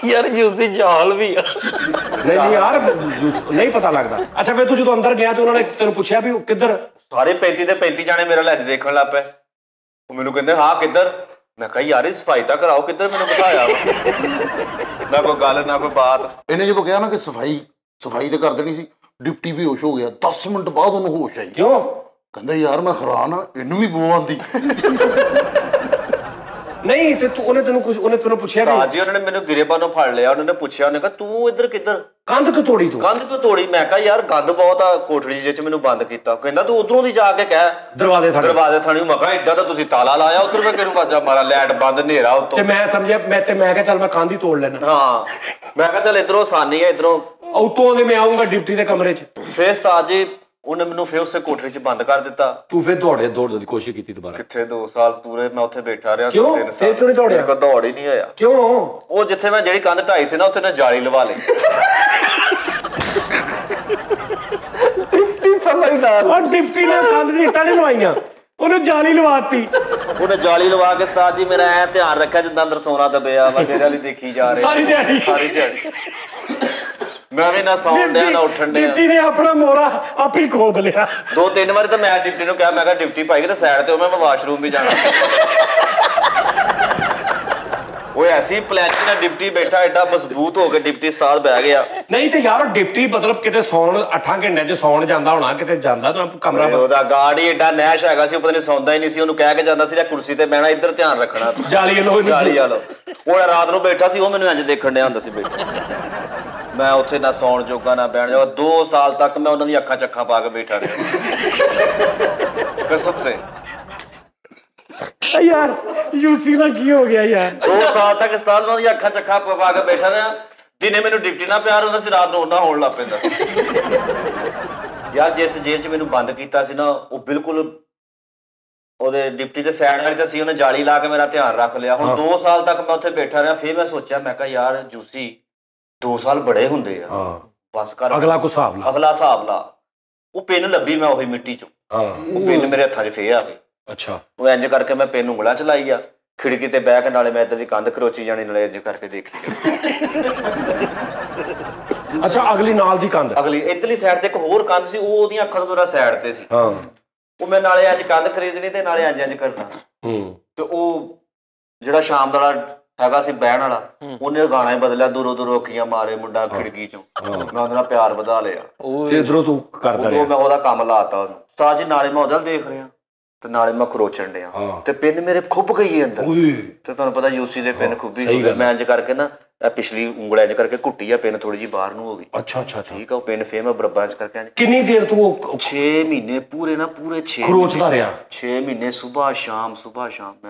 ਯਾਰ ਯੂਸੀ ਜਾਲ ਵੀ ਆ। ਨਹੀਂ ਯਾਰ ਨਹੀਂ ਪਤਾ ਲੱਗਦਾ। ਅੱਛਾ ਫਿਰ ਤੂੰ ਜਦੋਂ ਅੰਦਰ ਗਿਆ ਤੇ ਉਹਨਾਂ ਨੇ ਤੈਨੂੰ ਪੁੱਛਿਆ ਵੀ ਉਹ ਕਿੱਧਰ? ਸਾਰੇ 35 ਦੇ 35 ਜਾਣੇ ਮੇਰਾ ਲੈ ਦੇਖਣ ਲੱਗ ਪਏ। ਉਹ ਮੈਨੂੰ ਕਹਿੰਦੇ ਹਾਂ ਕਿੱਧਰ? ਮੈਂ ਕਿਹਾ ਯਾਰ ਇਹ ਸਫਾਈ ਤਾਂ ਕਰਾਓ ਕਿੱਧਰ ਮੈਨੂੰ ਬਿਠਾਇਆ ਨਾ ਕੋਈ ਗੱਲ ਨਾ ਕੋਈ ਬਾਤ। ਇਹਨੇ ਜਦੋਂ ਕਿਹਾ ਨਾ ਕਿ ਸਫਾਈ ਤੇ ਕਰ ਦੇਣੀ ਸੀ ਡਿਪਟੀ ਬੇਹੋਸ਼ ਹੋ ਗਿਆ। 10 ਮਿੰਟ ਬਾਅਦ ਉਹਨੂੰ ਹੋਸ਼ ਆਈ। ਕਿਉਂ? ਕਹਿੰਦਾ ਯਾਰ ਮੈਂ ਹੈਰਾਨ ਆ ਇਹਨੂੰ ਵੀ ਬੋ ਆਂਦੀ। ਨਹੀਂ ਤੇ ਉਹਨੇ ਤੈਨੂੰ ਪੁੱਛਿਆ ਵੀ ਸਾਜੀ ਉਹਨਾਂ ਨੇ ਮੈਨੂੰ ਗਿਰੇਬਾਨ ਨੂੰ ਫੜ ਲਿਆ। ਉਹਨਾਂ ਨੇ ਪੁੱਛਿਆ ਉਹਨੇ ਕਿਹਾ ਤੂੰ ਇੱਧਰ ਕਿੱਧਰ? ਕੰਧ ਕਿਉਂ ਤੋੜੀ ਤੂੰ? ਕੰਧ ਕਿਉਂ ਤੋੜੀ? ਮੈਂ ਕਿਹਾ ਯਾਰ ਗੰਦ ਬਹੁਤ ਆ ਕੋਠੜੀ ਜਿਹ 'ਚ ਮੈਨੂੰ ਬੰਦ ਕੀਤਾ। ਕਹਿੰਦਾ ਤੂੰ ਉਧਰੋਂ ਦੀ ਜਾ ਕੇ ਕਹਿ ਦਰਵਾਜ਼ੇ ਥਾਣੀ। ਮੈਂ ਕਿਹਾ ਏਡਾ ਤਾਂ ਤੁਸੀਂ ਤਾਲਾ ਲਾਇਆ ਉਧਰ ਮੈਂ ਕਿਹਨੂੰ ਬਾਜਾ ਮਾਰਾ ਲੈਟ ਬੰਦ ਹਨੇਰਾ ਉੱਤੋਂ। ਤੇ ਮੈਂ ਸਮਝਿਆ ਮੈਂ ਕਿਹਾ ਚੱਲ ਮੈਂ ਕੰਧ ਹੀ ਤੋੜ ਲੈਣਾ। ਹਾਂ ਮੈਂ ਕਿਹਾ ਚੱਲ ਇਧਰੋਂ ਆਸਾਨੀ ਆ ਇਧਰੋਂ ਉਤੋਂ ਦੇ ਮੈਂ ਆਉਂਗਾ ਡਿਪਟੀ ਦੇ ਕਮਰੇ 'ਚ। ਫੇਰ ਸਾਜੀ ਉਹਨੇ ਮੈਨੂੰ ਫੇਰ ਉਸੇ ਕੋਠੜੀ 'ਚ ਬੰਦ ਕਰ ਦਿੱਤਾ। ਤੂੰ ਫੇਰ ਦੌੜਨ ਦੀ ਕੋਸ਼ਿਸ਼ ਕੀਤੀ ਦੁਬਾਰਾ? ਕਿੱਥੇ 2 ਸਾਲ ਪੂਰੇ ਮੈਂ ਉੱਥੇ ਬੈਠਾ ਰਿਹਾ। ਕਿਉਂ? 3 ਸਾਲ ਫੇਰ ਕਿਉਂ ਨਹੀਂ ਦੌੜਿਆ? ਮੇਰੇ ਕੋਲ ਦੌੜ ਹੀ ਨਹੀਂ ਹੋਇਆ। ਕਿਉਂ? ਉਹ ਜਿੱਥੇ ਮੈਂ ਜਿਹੜੀ ਕੰਧ ਢਾਈ ਸੀ ਨਾ ਉੱਥੇ ਮੈਂ ਜਾਲੀ ਲਵਾ ਲਈ। ਡਿਪਟੀ ਸਮਝਦਾਰ। ਉਹ ਡਿਪਟੀ ਨੇ ਕੰਧ ਦੀ ਇੱਟਾਂ ਨਹੀਂ ਲਵਾਈਆਂ ਉਹਨੇ ਜਾਲੀ ਲਵਾਤੀ। ਉਹਨੇ ਜਾਲੀ ਲਵਾ ਕੇ ਸਾਜੀ ਮੇਰਾ ਐ ਧਿਆਨ ਰੱਖਿਆ ਜਿੱਦਾਂ ਅੰਦਰ ਸੋਨਾ ਦਬਿਆ ਵਾ ਮੇਰੇ ਵਾਲੀ ਦੇਖੀ ਜਾ ਰਹੀ ਸਾਰੀ ਦਿਹਾੜੀ। ਮੈਂ ਵੀ ਨਾ ਸੌਣ ਡਿਆ ਨਾ ਉੱਠਣ ਡਿਆ। ਡਿਪਟੀ ਨੇ ਆਪਣਾ ਮੋਰਾ ਆਪ ਹੀ ਖੋਦ ਲਿਆ। 2-3 ਵਾਰੀ ਤਾਂ ਮੈਂ ਡਿਪਟੀ ਨੂੰ ਕਿਹਾ ਮੈਂ ਕਿਹਾ ਡਿਪਟੀ ਭਾਈ ਕਿਤੇ ਸਾਈਡ ਤੇ ਹੋ ਮੈਂ ਵਾਸ਼ਰੂਮ ਵੀ ਜਾਣਾ। ਉਹ ਐਸੀ ਪਲੈਨਿੰਗ ਨਾਲ ਡਿਪਟੀ ਬੈਠਾ ਐਡਾ ਮਜ਼ਬੂਤ ਹੋ ਕੇ ਡਿਪਟੀ ਉਸਤਾਦ ਬਹਿ ਗਿਆ। ਨਹੀਂ ਤੇ ਯਾਰ ਡਿਪਟੀ ਮਤਲਬ ਕਿਤੇ ਸੌਣ 8 ਘੰਟਿਆਂ 'ਚ ਸੌਣ ਜਾਂਦਾ ਹੋਣਾ ਕਿਤੇ ਜਾਂਦਾ ਤਾਂ ਕਮਰਾ ਉਹਦਾ ਗਾਰਡ ਹੀ ਐਡਾ ਨੈਸ਼ ਹੈਗਾ ਸੀ ਉਹ ਪਤਾ ਨਹੀਂ ਸੌਂਦਾ ਹੀ ਨਹੀਂ ਸੀ। ਉਹਨੂੰ ਕਹਿ ਕੇ ਜਾਂਦਾ ਸੀ ਕੁਰਸੀ ਤੇ ਬਹਿਣਾ ਇੱਧਰ ਧਿਆਨ ਰੱਖਣਾ ਜਾਲੀ ਵਾਲੋ। ਉਹ ਰਾਤ ਨੂੰ ਬੈਠਾ ਸੀ ਉਹ ਮੈਨੂੰ ਇੰਜ ਦੇਖਣ ਡਿਆ ਹੁੰਦਾ ਸੀ ਬੈਠਾ। ਮੈਂ ਉੱਥੇ ਨਾ ਸੌਣ ਜੋਗਾ ਨਾ ਬਹਿਣ ਜੋਗਾ। 2 ਸਾਲ ਤੱਕ ਮੈਂ ਉਹਨਾਂ ਦੀਆਂ ਅੱਖਾਂ ਚੱਖਾਂ ਪਾ ਕੇ ਬੈਠਾ ਰਿਹਾ ਕਸਮ ਸੇ। ਯਾਰ ਯੂਸੀ ਨਾਲ ਕੀ ਹੋ ਗਿਆ ਯਾਰ? 2 ਸਾਲ ਤੱਕ ਉਸਤਾਦ ਉਹਨਾਂ ਦੀਆਂ ਅੱਖਾਂ ਚੱਖਾਂ ਪਾ ਕੇ ਬੈਠਾ ਰਿਹਾ। ਦਿਨੇ ਮੈਨੂੰ ਡਿਪਟੀ ਨਾਲ ਪਿਆਰ ਹੁੰਦਾ ਸੀ ਰਾਤ ਨੂੰ ਉਹਨਾਂ ਹੋਣ ਲੱਗ ਪੈਂਦਾ ਯਾਰ ਜਿਸ ਜੇਲ੍ਹ 'ਚ ਮੈਨੂੰ ਬੰਦ ਕੀਤਾ ਸੀ ਨਾ ਉਹ ਬਿਲਕੁਲ ਉਹਦੇ ਡਿਪਟੀ ਦੇ ਸਾਈਡ ਵਾਲੀ ਤਾਂ ਸੀ। ਉਹਨੇ ਜਾਲੀ ਲਾ ਕੇ ਮੇਰਾ ਧਿਆਨ ਰੱਖ ਲਿਆ। ਹੁਣ 2 ਸਾਲ ਤੱਕ ਮੈਂ ਉੱਥੇ ਬੈਠਾ ਰਿਹਾ। ਫਿਰ ਮੈਂ ਸੋਚਿਆ ਮੈਂ ਕਿਹਾ ਯਾਰ ਜੂਸੀ 2 ਸਾਲ ਬੜੇ ਹੁੰਦੇ ਆ ਬਸ ਕਰ ਅਗਲਾ ਹਿਸਾਬ ਲਾ। ਉਹ ਪਿੰਨ ਲੱਭੀ ਮੈਂ ਉਹੀ ਮਿੱਟੀ 'ਚੋਂ। ਉਹ ਪਿੰਨ ਮੇਰੇ ਹੱਥਾਂ 'ਚ ਫੇਰ ਆ ਗਈ। ਅੱਛਾ ਉਹ ਇੰਜ ਕਰਕੇ ਮੈਂ ਪਿੰਨ ਉਂਗਲਾਂ 'ਚ ਲਾਈ ਆ ਖਿੜਕੀ ਤੇ ਬਹਿ ਕੇ ਨਾਲੇ ਮੈਂ ਇੱਧਰ ਦੀ ਕੰਧ ਖਰੋਚੀ ਜਾਣੀ ਨਾਲੇ ਇੰਜ ਕਰਕੇ ਦੇਖ ਲਈ। ਅੱਛਾ ਅਗਲੀ ਨਾਲ ਦੀ ਕੰਧ ਅਗਲੀ ਇੱਧਰਲੀ ਸਾਈਡ ਤੇ ਇੱਕ ਹੋਰ ਕੰਧ ਸੀ ਉਹ ਉਹਦੀਆਂ ਅੱਖਾਂ ਤੋਂ ਥੋੜਾ ਸਾਈਡ ਤੇ ਸੀ। ਉਹ ਮੈਂ ਨਾਲੇ ਅੱਜ ਕੰਧ ਖਰੀਦਣੀ ਤੇ ਨਾਲੇ ਇੰਜ ਕਰਨਾ। ਤੇ ਉਹ ਜਿਹੜਾ ਸ਼ਾਮ ਦਾ ਹੈਗਾ ਸੀ ਬਹਿਣ ਵਾਲਾ ਉਹਨੇ ਗਾਣਾ ਹੀ ਬਦਲਿਆ ਦੂਰੋਂ ਅੱਖੀਆਂ ਮਾਰੇ ਮੁੰਡਾ ਖਿੜਕੀ 'ਚੋਂ। ਮੈਂ ਉਹਦੇ ਨਾਲ ਪਿਆਰ ਵਧਾ ਲਿਆ ਤੇ ਇਧਰੋਂ ਤੂੰ ਕਰਦਾ ਰਿਹਾ। ਮੈਂ ਉਹਦਾ ਕੰਮ ਲਾਤਾ ਉਹਨੂੰ। ਤਾਂ ਜੀ ਨਾਲੇ ਮੈਂ ਉਹਦਾ ਦੇਖ ਰਿਹਾ ਤੇ ਨਾਲੇ ਮੈਂ ਖਰੋਚਣ ਡਿਆ ਤੇ ਪਿੰਨ ਮੇਰੇ ਖੁੱਭ ਗਈ ਅੰਦਰ। ਤੇ ਤੁਹਾਨੂੰ ਪਤਾ ਯੂਸੀ ਦੇ ਪਿੰਨ ਖੁੱਭੀ ਹੋਈ। ਮੈਂ ਇੰਜ ਕਰਕੇ ਨਾ ਪਿਛਲੀ ਉਂਗਲ ਇੰਜ ਕਰਕੇ ਘੁੱਟੀ ਆ ਪਿੰਨ ਥੋੜੀ ਜਿਹੀ ਬਾਹਰ ਨੂੰ ਹੋ ਗਈ। ਅੱਛਾ ਠੀਕ ਆ। ਉਹ ਪਿੰਨ ਫੇਰ ਮੈਂ ਬਰੱਬਾਂ 'ਚ ਕਰਕੇ। ਕਿੰਨੀ ਦੇਰ ਤੂੰ 6 ਮਹੀਨੇ ਪੂਰੇ 6 ਖਰੋਚਦਾ ਰਿਹਾ? 6 ਮਹੀਨੇ ਸੁਬਾਹ ਸ਼ਾਮ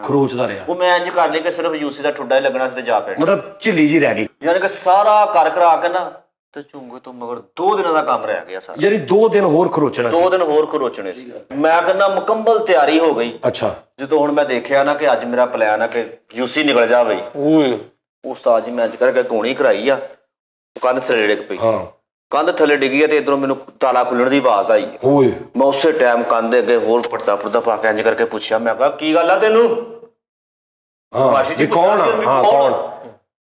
ਖਰੋਚਦਾ ਰਿਹਾ। ਉਹ ਮੈਂ ਇੰਜ ਕਰ ਲਈ ਕਿ ਸਿਰਫ ਯੂਸੀ ਦਾ ਠੁੱਡਾ ਹੀ ਲੱਗਣਾ ਸੀ ਤੇ ਜਾ ਪੈਣਾ। ਮਤਲਬ ਝਿੱਲੀ ਜੀ ਰਹਿ ਗਈ ਯਾਨੀ ਕਿ ਸਾਰਾ ਕਰ ਕਰਾ ਕੇ ਨਾ ਤੇ ਝੁੰਗੇ ਤੋਂ ਮਗਰ 2 ਦਿਨਾਂ ਦਾ ਕੰਮ ਰਹਿ ਗਿਆ ਸਾਰਾ। ਯਾਨੀ 2 ਦਿਨ ਹੋਰ ਖਰੋਚਣਾ ਸੀ। 2 ਦਿਨ ਹੋਰ ਖਰੋਚਣੇ ਸੀ। ਮੈਂ ਕਹਿੰਦਾ ਮੁਕੰਮਲ ਤਿਆਰੀ ਹੋ ਗਈ। ਅੱਛਾ ਜਦੋਂ ਹੁਣ ਮੈਂ ਦੇਖਿਆ ਨਾ ਕਿ ਅੱਜ ਮੇਰਾ ਪਲਾਨ ਆ ਕਿ ਯੂਸੀ ਨਿਕਲ ਜਾਵੇ। ਉਸਤਾਦ ਜੀ ਮੈਂ ਅੱਜ ਕਰਕੇ ਕੋਣੀ ਕਰਾਈ ਆ ਕੰਧ ਥੱਲੇ ਡਿੱਗ ਪਈ। ਕੰਧ ਥੱਲੇ ਡਿੱਗੀ ਤੇ ਇਧਰੋਂ ਮੈਨੂੰ ਤਾਲਾ ਖੁੱਲਣ ਦੀ ਆਵਾਜ਼ ਆਈ। ਮੈਂ ਉਸੇ ਟਾਈਮ ਕੰਧ ਦੇ ਅੱਗੇ ਹੋਰ ਪਰਦਾ ਪਾ ਕੇ ਇੰਜ ਕਰਕੇ ਪੁੱਛਿਆ ਮੈਂ ਕਿਹਾ ਕੀ ਗੱਲ ਆ ਤੈਨੂੰ? ਕੌਣ?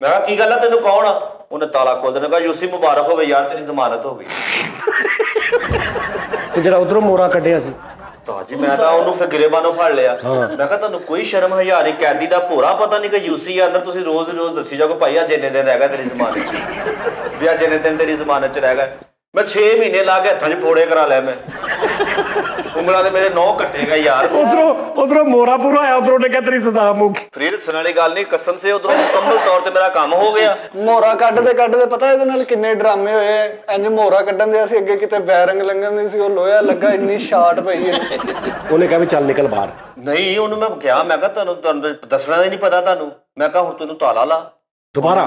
ਮੈਂ ਕਿਹਾ ਕੀ ਗੱਲ ਆ ਤੈਨੂੰ ਕੌਣ ਆ? ਉਹਨੇ ਤਾਲਾ ਖੋਲ ਦੇਣਾ ਯੂਸੀ ਮੁਬਾਰਕ ਹੋਵੇ ਯਾਰ ਤੇਰੀ ਜ਼ਮਾਨਤ ਹੋ ਗਈ। ਤੇ ਜਿਹੜਾ ਉਧਰੋਂ ਮੋਰਾ ਕੱਢਿਆ ਸੀ ਤਾਂ ਜੀ ਮੈਂ ਤਾਂ ਉਹਨੂੰ ਫਿਰ ਗਿਰੇਬਾਨੋਂ ਫੜ ਲਿਆ। ਮੈਂ ਕਿਹਾ ਤੁਹਾਨੂੰ ਕੋਈ ਸ਼ਰਮ ਹਯਾ ਨਹੀਂ ਕੈਦੀ ਦਾ ਭੋਰਾ ਪਤਾ ਨਹੀਂ ਕਿ ਯੂਸੀ ਆ ਅੰਦਰ ਤੁਸੀਂ ਰੋਜ਼ ਦੱਸੀ ਜਾਓ ਭਾਈ ਆ ਜਿੰਨੇ ਦਿਨ ਰਹਿ ਗਿਆ ਤੇਰੀ ਜ਼ਮਾਨਤ 'ਚ ਵੀ ਆ ਜਿੰਨੇ ਦਿਨ ਤੇਰੀ ਜ਼ਮਾਨਤ 'ਚ ਰਹਿ ਗਿਆ। ਮੈਂ 6 ਮਹੀਨੇ ਲਾ ਕੇ ਹੱਥਾਂ 'ਚ ਫੋੜੇ ਕਰਾ ਲਿਆ। ਮੈਂ ਉਂਗਲਾਂ ਦੇ ਮੇਰੇ 9 ਕੱਟੇਗਾ ਯਾਰ। ਉਧਰੋਂ ਮੋਰਾ ਪੂਰਾ ਆਇਆ ਉਧਰੋਂ ਨੇ ਕਿਹਾ ਤੇਰੀ ਸਜ਼ਾ ਮੁੱਕ ਗਈ। ਫਰੀਦ ਦੱਸਣ ਵਾਲੀ ਗੱਲ ਨਹੀਂ ਕਸਮ ਸੇ ਉਧਰੋਂ ਮੁਕੰਮਲ ਤੌਰ ਤੇ ਮੇਰਾ ਕੰਮ ਹੋ ਗਿਆ। ਮੋਹਰਾ ਕੱਢਦੇ ਪਤਾ ਇਹਦੇ ਨਾਲ ਕਿੰਨੇ ਡਰਾਮੇ ਹੋਏ। ਇੰਜ ਮੋਹਰਾ ਕੱਢਣ ਦੇ ਅਸੀਂ ਅੱਗੇ ਕਿਤੇ ਬੈਰਿੰਗ ਲੰਘਣ ਦੀ ਸੀ ਉਹ ਲੋਹਾ ਲੱਗਾ ਇੰਨੀ ਸ਼ਾਰਟ ਪਈ ਹੈ। ਉਹਨੇ ਕਿਹਾ ਵੀ ਚੱਲ ਨਿਕਲ ਬਾਹਰ। ਨਹੀਂ ਉਹਨੂੰ ਮੈਂ ਕਿਹਾ ਮੈਂ ਕਿਹਾ ਤੁਹਾਨੂੰ ਦੱਸਣਾ ਹੀ ਨਹੀਂ ਪਤਾ ਤੁਹਾਨੂੰ। ਮੈਂ ਕਿਹਾ ਹੁਣ ਤੈਨੂੰ ਤਾਲਾ ਲਾ दोबारा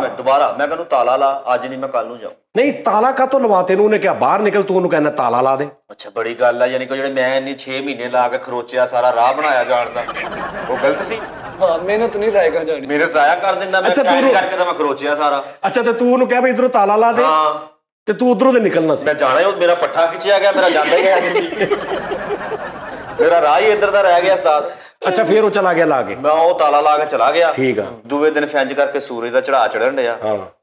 मैं कहूँ ताला ला, आज नहीं मैं कल नूं जाऊं। नहीं ताला का तो लवा, तेनू उन्हें क्या बाहर निकल, तू उन्हें कहना ताला ला दे। अच्छा बड़ी गल है, यानी कि ਜਿਹੜੇ मैं इन्नी 6 महीने ला के खरोचिया सारा राह बनाया जान दा वो गलत सी। हाँ मेहनत नहीं रहेगा जानी, मेरे जाया कर देना मैं करके तो मैं खरोचिया सारा। अच्छा तो तू उन्हें कह भाई इधरों ताला ला दे, हाँ ਤੇ ਤੂੰ ਉਧਰੋਂ ਦੇ ਨਿਕਲਣਾ ਸੀ। मैं जाना ही मेरा पट्ठा खिंचिया गया, मेरा जांदा ही गया, मेरा राह ही इधर दा रह गया उस्ताद। अच्छा फिर वो चला गया ला के, मैं वो ताला ला के चला गया। ठीक है। दूसरे दिन फैंज करके सूरज ਦਾ ਚੜਾ ਚੜਨ ਡਿਆ,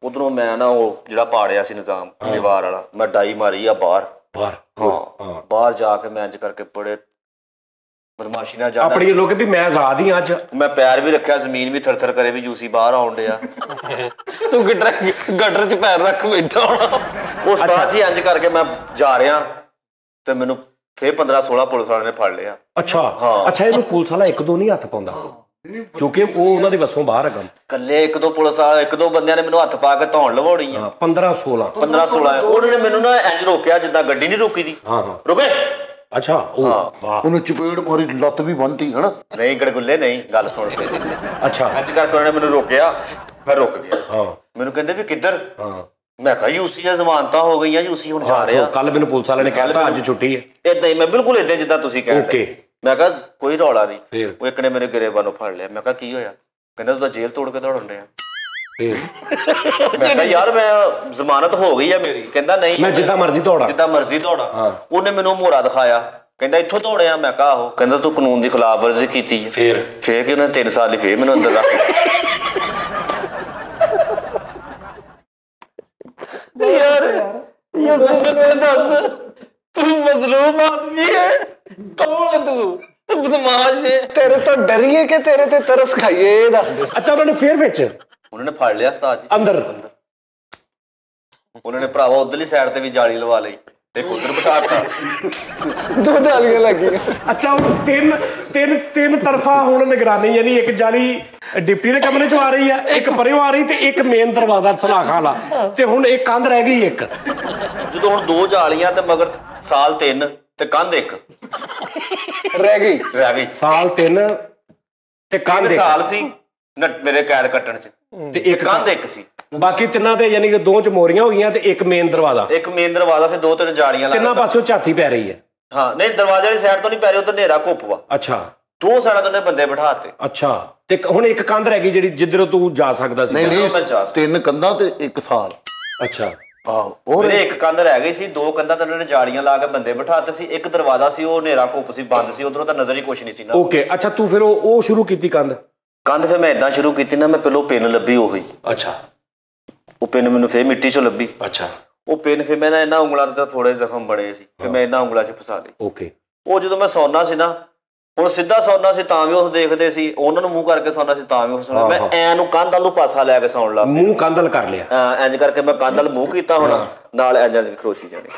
ਉਧਰੋਂ ਮੈਂ ਨਾ ਉਹ ਜਿਹੜਾ ਪਾੜਿਆ ਸੀ ਨਿਜ਼ਾਮ ਦੀਵਾਰ ਵਾਲਾ, ਮੈਂ ਡਾਈ ਮਾਰੀ ਆ ਬਾਹਰ। ਹਾਂ ਬਾਹਰ ਜਾ ਕੇ ਮੈਂ ਇੰਜ ਕਰਕੇ ਬੜੇ ਬਦਮਾਸ਼ੀ ਨਾਲ ਜਾਣਾ ਆਪਣੀ ਲੋਕੇ ਵੀ ਮੈਂ ਆਜ਼ਾਦ ਹੀ ਅੱਜ। ਮੈਂ ਪੈਰ ਵੀ ਰੱਖਿਆ, ਜ਼ਮੀਨ ਵੀ ਥਰ ਥਰ ਕਰੇ ਵੀ ਜੂਸੀ ਬਾਹਰ ਆਉਣ ਡਿਆ। ਤੂੰ ਗਟਰ ਚ ਪੈਰ ਰੱਖ ਬੈਠਾ ਹੋਣਾ। ਉਹ ਉਸਤਾਦ ਜੀ ਇੰਜ ਕਰਕੇ ਮੈਂ ਜਾ ਰਿਹਾ ਤੇ ਮੈਨੂੰ ਫੇਰ 15-16 ਪੁਲਿਸ ਵਾਲਿਆਂ ਨੇ ਫੜ ਲਿਆ। ਅੱਛਾ ਅੱਛਾ, ਇਹਨੂੰ ਪੁਲਿਸ ਵਾਲਾ ਇੱਕ ਦੋ ਨਹੀਂ ਹੱਥ ਪਾਉਂਦਾ ਕਿਉਂਕਿ ਉਹ ਉਹਨਾਂ ਦੇ ਵੱਸੋਂ ਬਾਹਰ ਹੈਗਾ। ਕੱਲੇ ਇੱਕ ਦੋ ਪੁਲਿਸ ਵਾਲੇ, ਇੱਕ ਦੋ ਬੰਦਿਆਂ ਨੇ ਮੈਨੂੰ ਹੱਥ ਪਾ ਕੇ ਧੌਣ ਲਵਾਉਣੀ ਆ। 15-16 ਉਹਨਾਂ ਨੇ ਮੈਨੂੰ ਨਾ ਇੰਜ ਰੋਕਿਆ ਜਿੱਦਾਂ ਗੱਡੀ ਨਹੀਂ ਰੋਕੀ ਦੀ। ਰੁਕੇ। ਅੱਛਾ ਉਹਨੂੰ ਚਪੇੜ ਮਾਰੀ, ਲੱਤ ਵੀ ਬੰਨਤੀ ਹੈ ਨਾ। ਨਹੀਂ ਗੜਗੁੱਲੇ ਨਹੀਂ, ਗੱਲ ਸੁਣ ਕੇ। ਅੱਛਾ ਅੱਜ ਕਰਕੇ ਉਹਨਾਂ ਨੇ ਮੈਨੂੰ ਰੋਕਿਆ, ਮੈਂ ਰੁਕ ਗਿਆ। ਮੈਨੂੰ ਕਹਿੰਦੇ ਵੀ ਕਿੱਧਰ? ਮੈਂ ਕਿਹਾ ਯੂਸੀ ਦੀਆਂ ਜ਼ਮਾਨਤਾਂ ਹੋ ਗਈਆਂ, ਯੂਸੀ ਹੁਣ ਜਾ ਰਿਹਾ। ਕੱਲ ਮੈਨੂੰ ਪੁਲਿਸ ਵਾਲੇ ਨੇ ਕਿਹਾ ਅੱਜ ਛੁੱਟੀ ਹੈ। ਏਦਾਂ ਹੀ ਮੈਂ ਬਿਲਕੁਲ ਏਦਾਂ ਜਿੱਦਾਂ ਤੁਸੀਂ ਕਹਿੰਦੇ। ਮੈਂ ਕਿਹਾ ਕੋਈ ਰੌਲਾ ਨਹੀਂ। ਉਹ ਇੱਕ ਨੇ ਮੇਰੇ ਗਰੇਬਾਂ ਨੂੰ ਫੜ ਲਿਆ। ਮੈਂ ਕਿਹਾ ਕੀ ਹੋਇਆ? ਕਹਿੰਦਾ ਤੂੰ ਤਾਂ ਜੇਲ੍ਹ ਤੋੜ ਕੇ ਦੌੜਨ ਡਿਆ। ਮੈਂ ਕਿਹਾ ਯਾਰ ਮੈਂ ਜ਼ਮਾਨਤ ਹੋ ਗਈ ਆ ਮੇਰੀ। ਕਹਿੰਦਾ ਨਹੀਂ ਮੈਂ ਜਿੱਦਾਂ ਮਰਜ਼ੀ ਦੌੜਾ। ਉਹਨੇ ਮੈਨੂੰ ਮੋਹਰਾ ਦਿਖਾਇਆ, ਕਹਿੰਦਾ ਇੱਥੋਂ ਦੌੜਿਆ। ਮੈਂ ਕਿਹਾ ਆਹੋ। ਕਹਿੰਦਾ ਤੂੰ ਕਾਨੂੰਨ ਦੀ ਖਿਲਾਫ ਵਰਜ਼ੀ ਕੀਤੀ ਹੈ। ਫੇਰ ਕਿ ਉਹਨੇ 3 ਸਾਲ ਲਈ ਫੇਰ ਮੈਨੂੰ ਅੰਦਰ ਰੱਖ। ਯਾਰ ਦੱਸ, ਤੂੰ ਮਜ਼ਲੂਮ ਆਦਮੀ ਹੈ, ਕੌਣ ਤੂੰ ਬਦਮਾਸ਼ ਹੈ? तेरे तो डरिए कि तेरे ते तरस खाइए, ये दस दे। ਅੱਛਾ ਉਹਨਾਂ ਨੇ ਫੇਰ ਵਿੱਚ ਉਹਨਾਂ ਨੇ ਫੜ ਲਿਆ ਉਸਤਾਦ ਜੀ ਅੰਦਰ। ਉਹਨਾਂ ਨੇ ਭਰਾਵਾ ਉਧਰਲੀ ਸਾਈਡ ਤੇ ਵੀ ਜਾਲੀ ਲਵਾ ਲਈ, ਇੱਕ ਉਧਰ ਬਿਠਾਤਾ। 2 ਜਾਲੀਆਂ ਲੱਗੀ। ਅੱਛਾ ਉਹ ਤਿੰਨ ਤਰਫਾ ਹੁਣ ਨਿਗਰਾਨੀ, ਯਾਨੀ ਇੱਕ ਜਾਲੀ ਡਿਪਟੀ ਦੇ ਕਮਰੇ ਚੋਂ ਆ ਰਹੀ ਆ, ਇੱਕ ਪਰਿਓ ਆ ਰਹੀ ਤੇ ਇੱਕ ਮੇਨ ਦਰਵਾਜ਼ਾ ਸਲਾਖਾਂ ਵਾਲਾ, ਤੇ ਹੁਣ ਇੱਕ ਕੰਧ ਰਹਿ ਗਈ। ਇੱਕ ਜਦੋਂ ਹੁਣ 2 ਜਾਲੀਆਂ ਤੇ ਮਗਰ ਸਾਲ 3 ਤੇ ਕੰਧ 1 ਰਹਿ ਗਈ। ਸਾਲ 3 ਤੇ ਕੰਧ 1 ਸਾਲ ਸੀ ਮੇਰੇ ਕੈਦ ਕੱਟਣ ਚ, ਤੇ ਇੱਕ ਕੰਧ 1 ਸੀ। ਬਾਕੀ ਤਿੰਨਾਂ ਤੇ ਯਾਨੀ ਕਿ 2 ਚ ਮੋਰੀਆਂ ਹੋ ਗਈਆਂ ਤੇ ਇੱਕ ਮੇਨ ਦਰਵਾਜ਼ਾ ਸੀ, 2-3 ਜਾਲੀਆਂ ਤਿੰਨਾਂ ਪਾਸਿਓਂ ਝਾਤੀ ਪੈ ਰਹੀ ਹੈ। ਹਾਂ ਨਹੀਂ ਦਰਵਾਜ਼ੇ ਵਾਲੀ ਸਾਈਡ ਤੋਂ ਨਹੀਂ ਪੈ ਰਹੀ, ਉਧਰ ਹਨੇਰਾ ਘੁੱਪ ਵਾ। ਅੱਛਾ 2 ਸਾਈਡਾਂ ਤੋਂ ਨੇ ਬੰਦੇ ਬਿਠਾਤੇ। ਅੱਛਾ ਤੇ ਹੁਣ ਇੱਕ ਕੰਧ ਰਹਿ ਗਈ ਜਿਹੜੀ ਜਿੱਧਰੋਂ ਤੂੰ ਜਾ ਸਕਦਾ ਸੀ। ਨਹੀਂ 3 ਕੰਧਾਂ ਤੇ 1 ਸਾਲ। ਅੱਛਾ ਆਹੋ ਮੇਰੇ ਇੱਕ ਕੰਧ ਰਹਿ ਗਈ ਸੀ, 2 ਕੰਧਾਂ ਤੇ ਉਹਨਾਂ ਨੇ ਜਾਲੀਆਂ ਲਾ ਕੇ ਬੰਦੇ ਬਿਠਾਤੇ ਸੀ। ਇੱਕ ਦਰਵਾਜ਼ਾ ਸੀ, ਉਹ ਹਨੇਰਾ ਘੁੱਪ ਸੀ, ਬੰਦ ਸੀ, ਉਧਰੋਂ ਤਾਂ ਨਜ਼ਰ ਹੀ ਕੁਛ ਨਹੀਂ ਸੀ ਨਾ। ਓਕੇ ਅੱਛਾ ਤੂੰ ਫਿਰ ਉਹ ਸ਼ੁਰੂ ਕੀਤੀ ਕੰਧ ਫਿਰ ਮੈਂ ਏਦਾਂ ਸ਼ੁਰੂ ਕੀਤੀ ਨਾ, ਮੈਂ ਪਹਿਲੋਂ ਪਿੰਨ ਲੱਭੀ ਉਹੀ। ਅੱਛਾ ਉਹ ਪਿੰਨ ਮੈਨੂੰ ਫੇਰ ਮਿੱਟੀ ਚੋਂ ਲੱਭੀ। ਅੱਛਾ ਉਹ ਪਿੰਨ ਫਿਰ ਮੈਂ ਨਾ ਇਹਨਾਂ ਉਂਗਲਾਂ ਤੇ ਥੋੜੇ ਜ਼ਖਮ ਬਣੇ ਸੀ, ਫਿਰ ਮੈਂ ਇਹਨਾਂ ਉਂਗਲਾਂ 'ਚ ਫਸਾ ਲਈ। ਓਕੇ ਉਹ ਜਦੋਂ ਮੈਂ ਸੌਣਾ ਸੀ ਨਾ, ਹੁਣ ਸਿੱਧਾ ਸੌਣਾ ਸੀ ਤਾਂ ਵੀ ਉਹ ਦੇਖਦੇ ਸੀ, ਉਹਨਾਂ ਨੂੰ ਮੂੰਹ ਕਰਕੇ ਸੌਣਾ ਸੀ ਤਾਂ ਵੀ ਉਹ ਸੁਣਿਆ। ਮੈਂ ਐ ਨੂੰ ਕੰਧ ਵੱਲ ਨੂੰ ਪਾਸਾ ਲੈ ਕੇ ਸੌਣ ਲੱਗ ਪਿਆ। ਮੂੰਹ ਕੰਧ ਵੱਲ ਕਰ ਲਿਆ। ਇੰਜ ਕਰਕੇ ਮੈਂ ਕੰਧ ਵੱਲ ਮੂੰਹ ਕੀਤਾ, ਹੁਣ ਨਾਲ ਇੰਜ ਖਰੋਚੀ ਜਾਣੀ।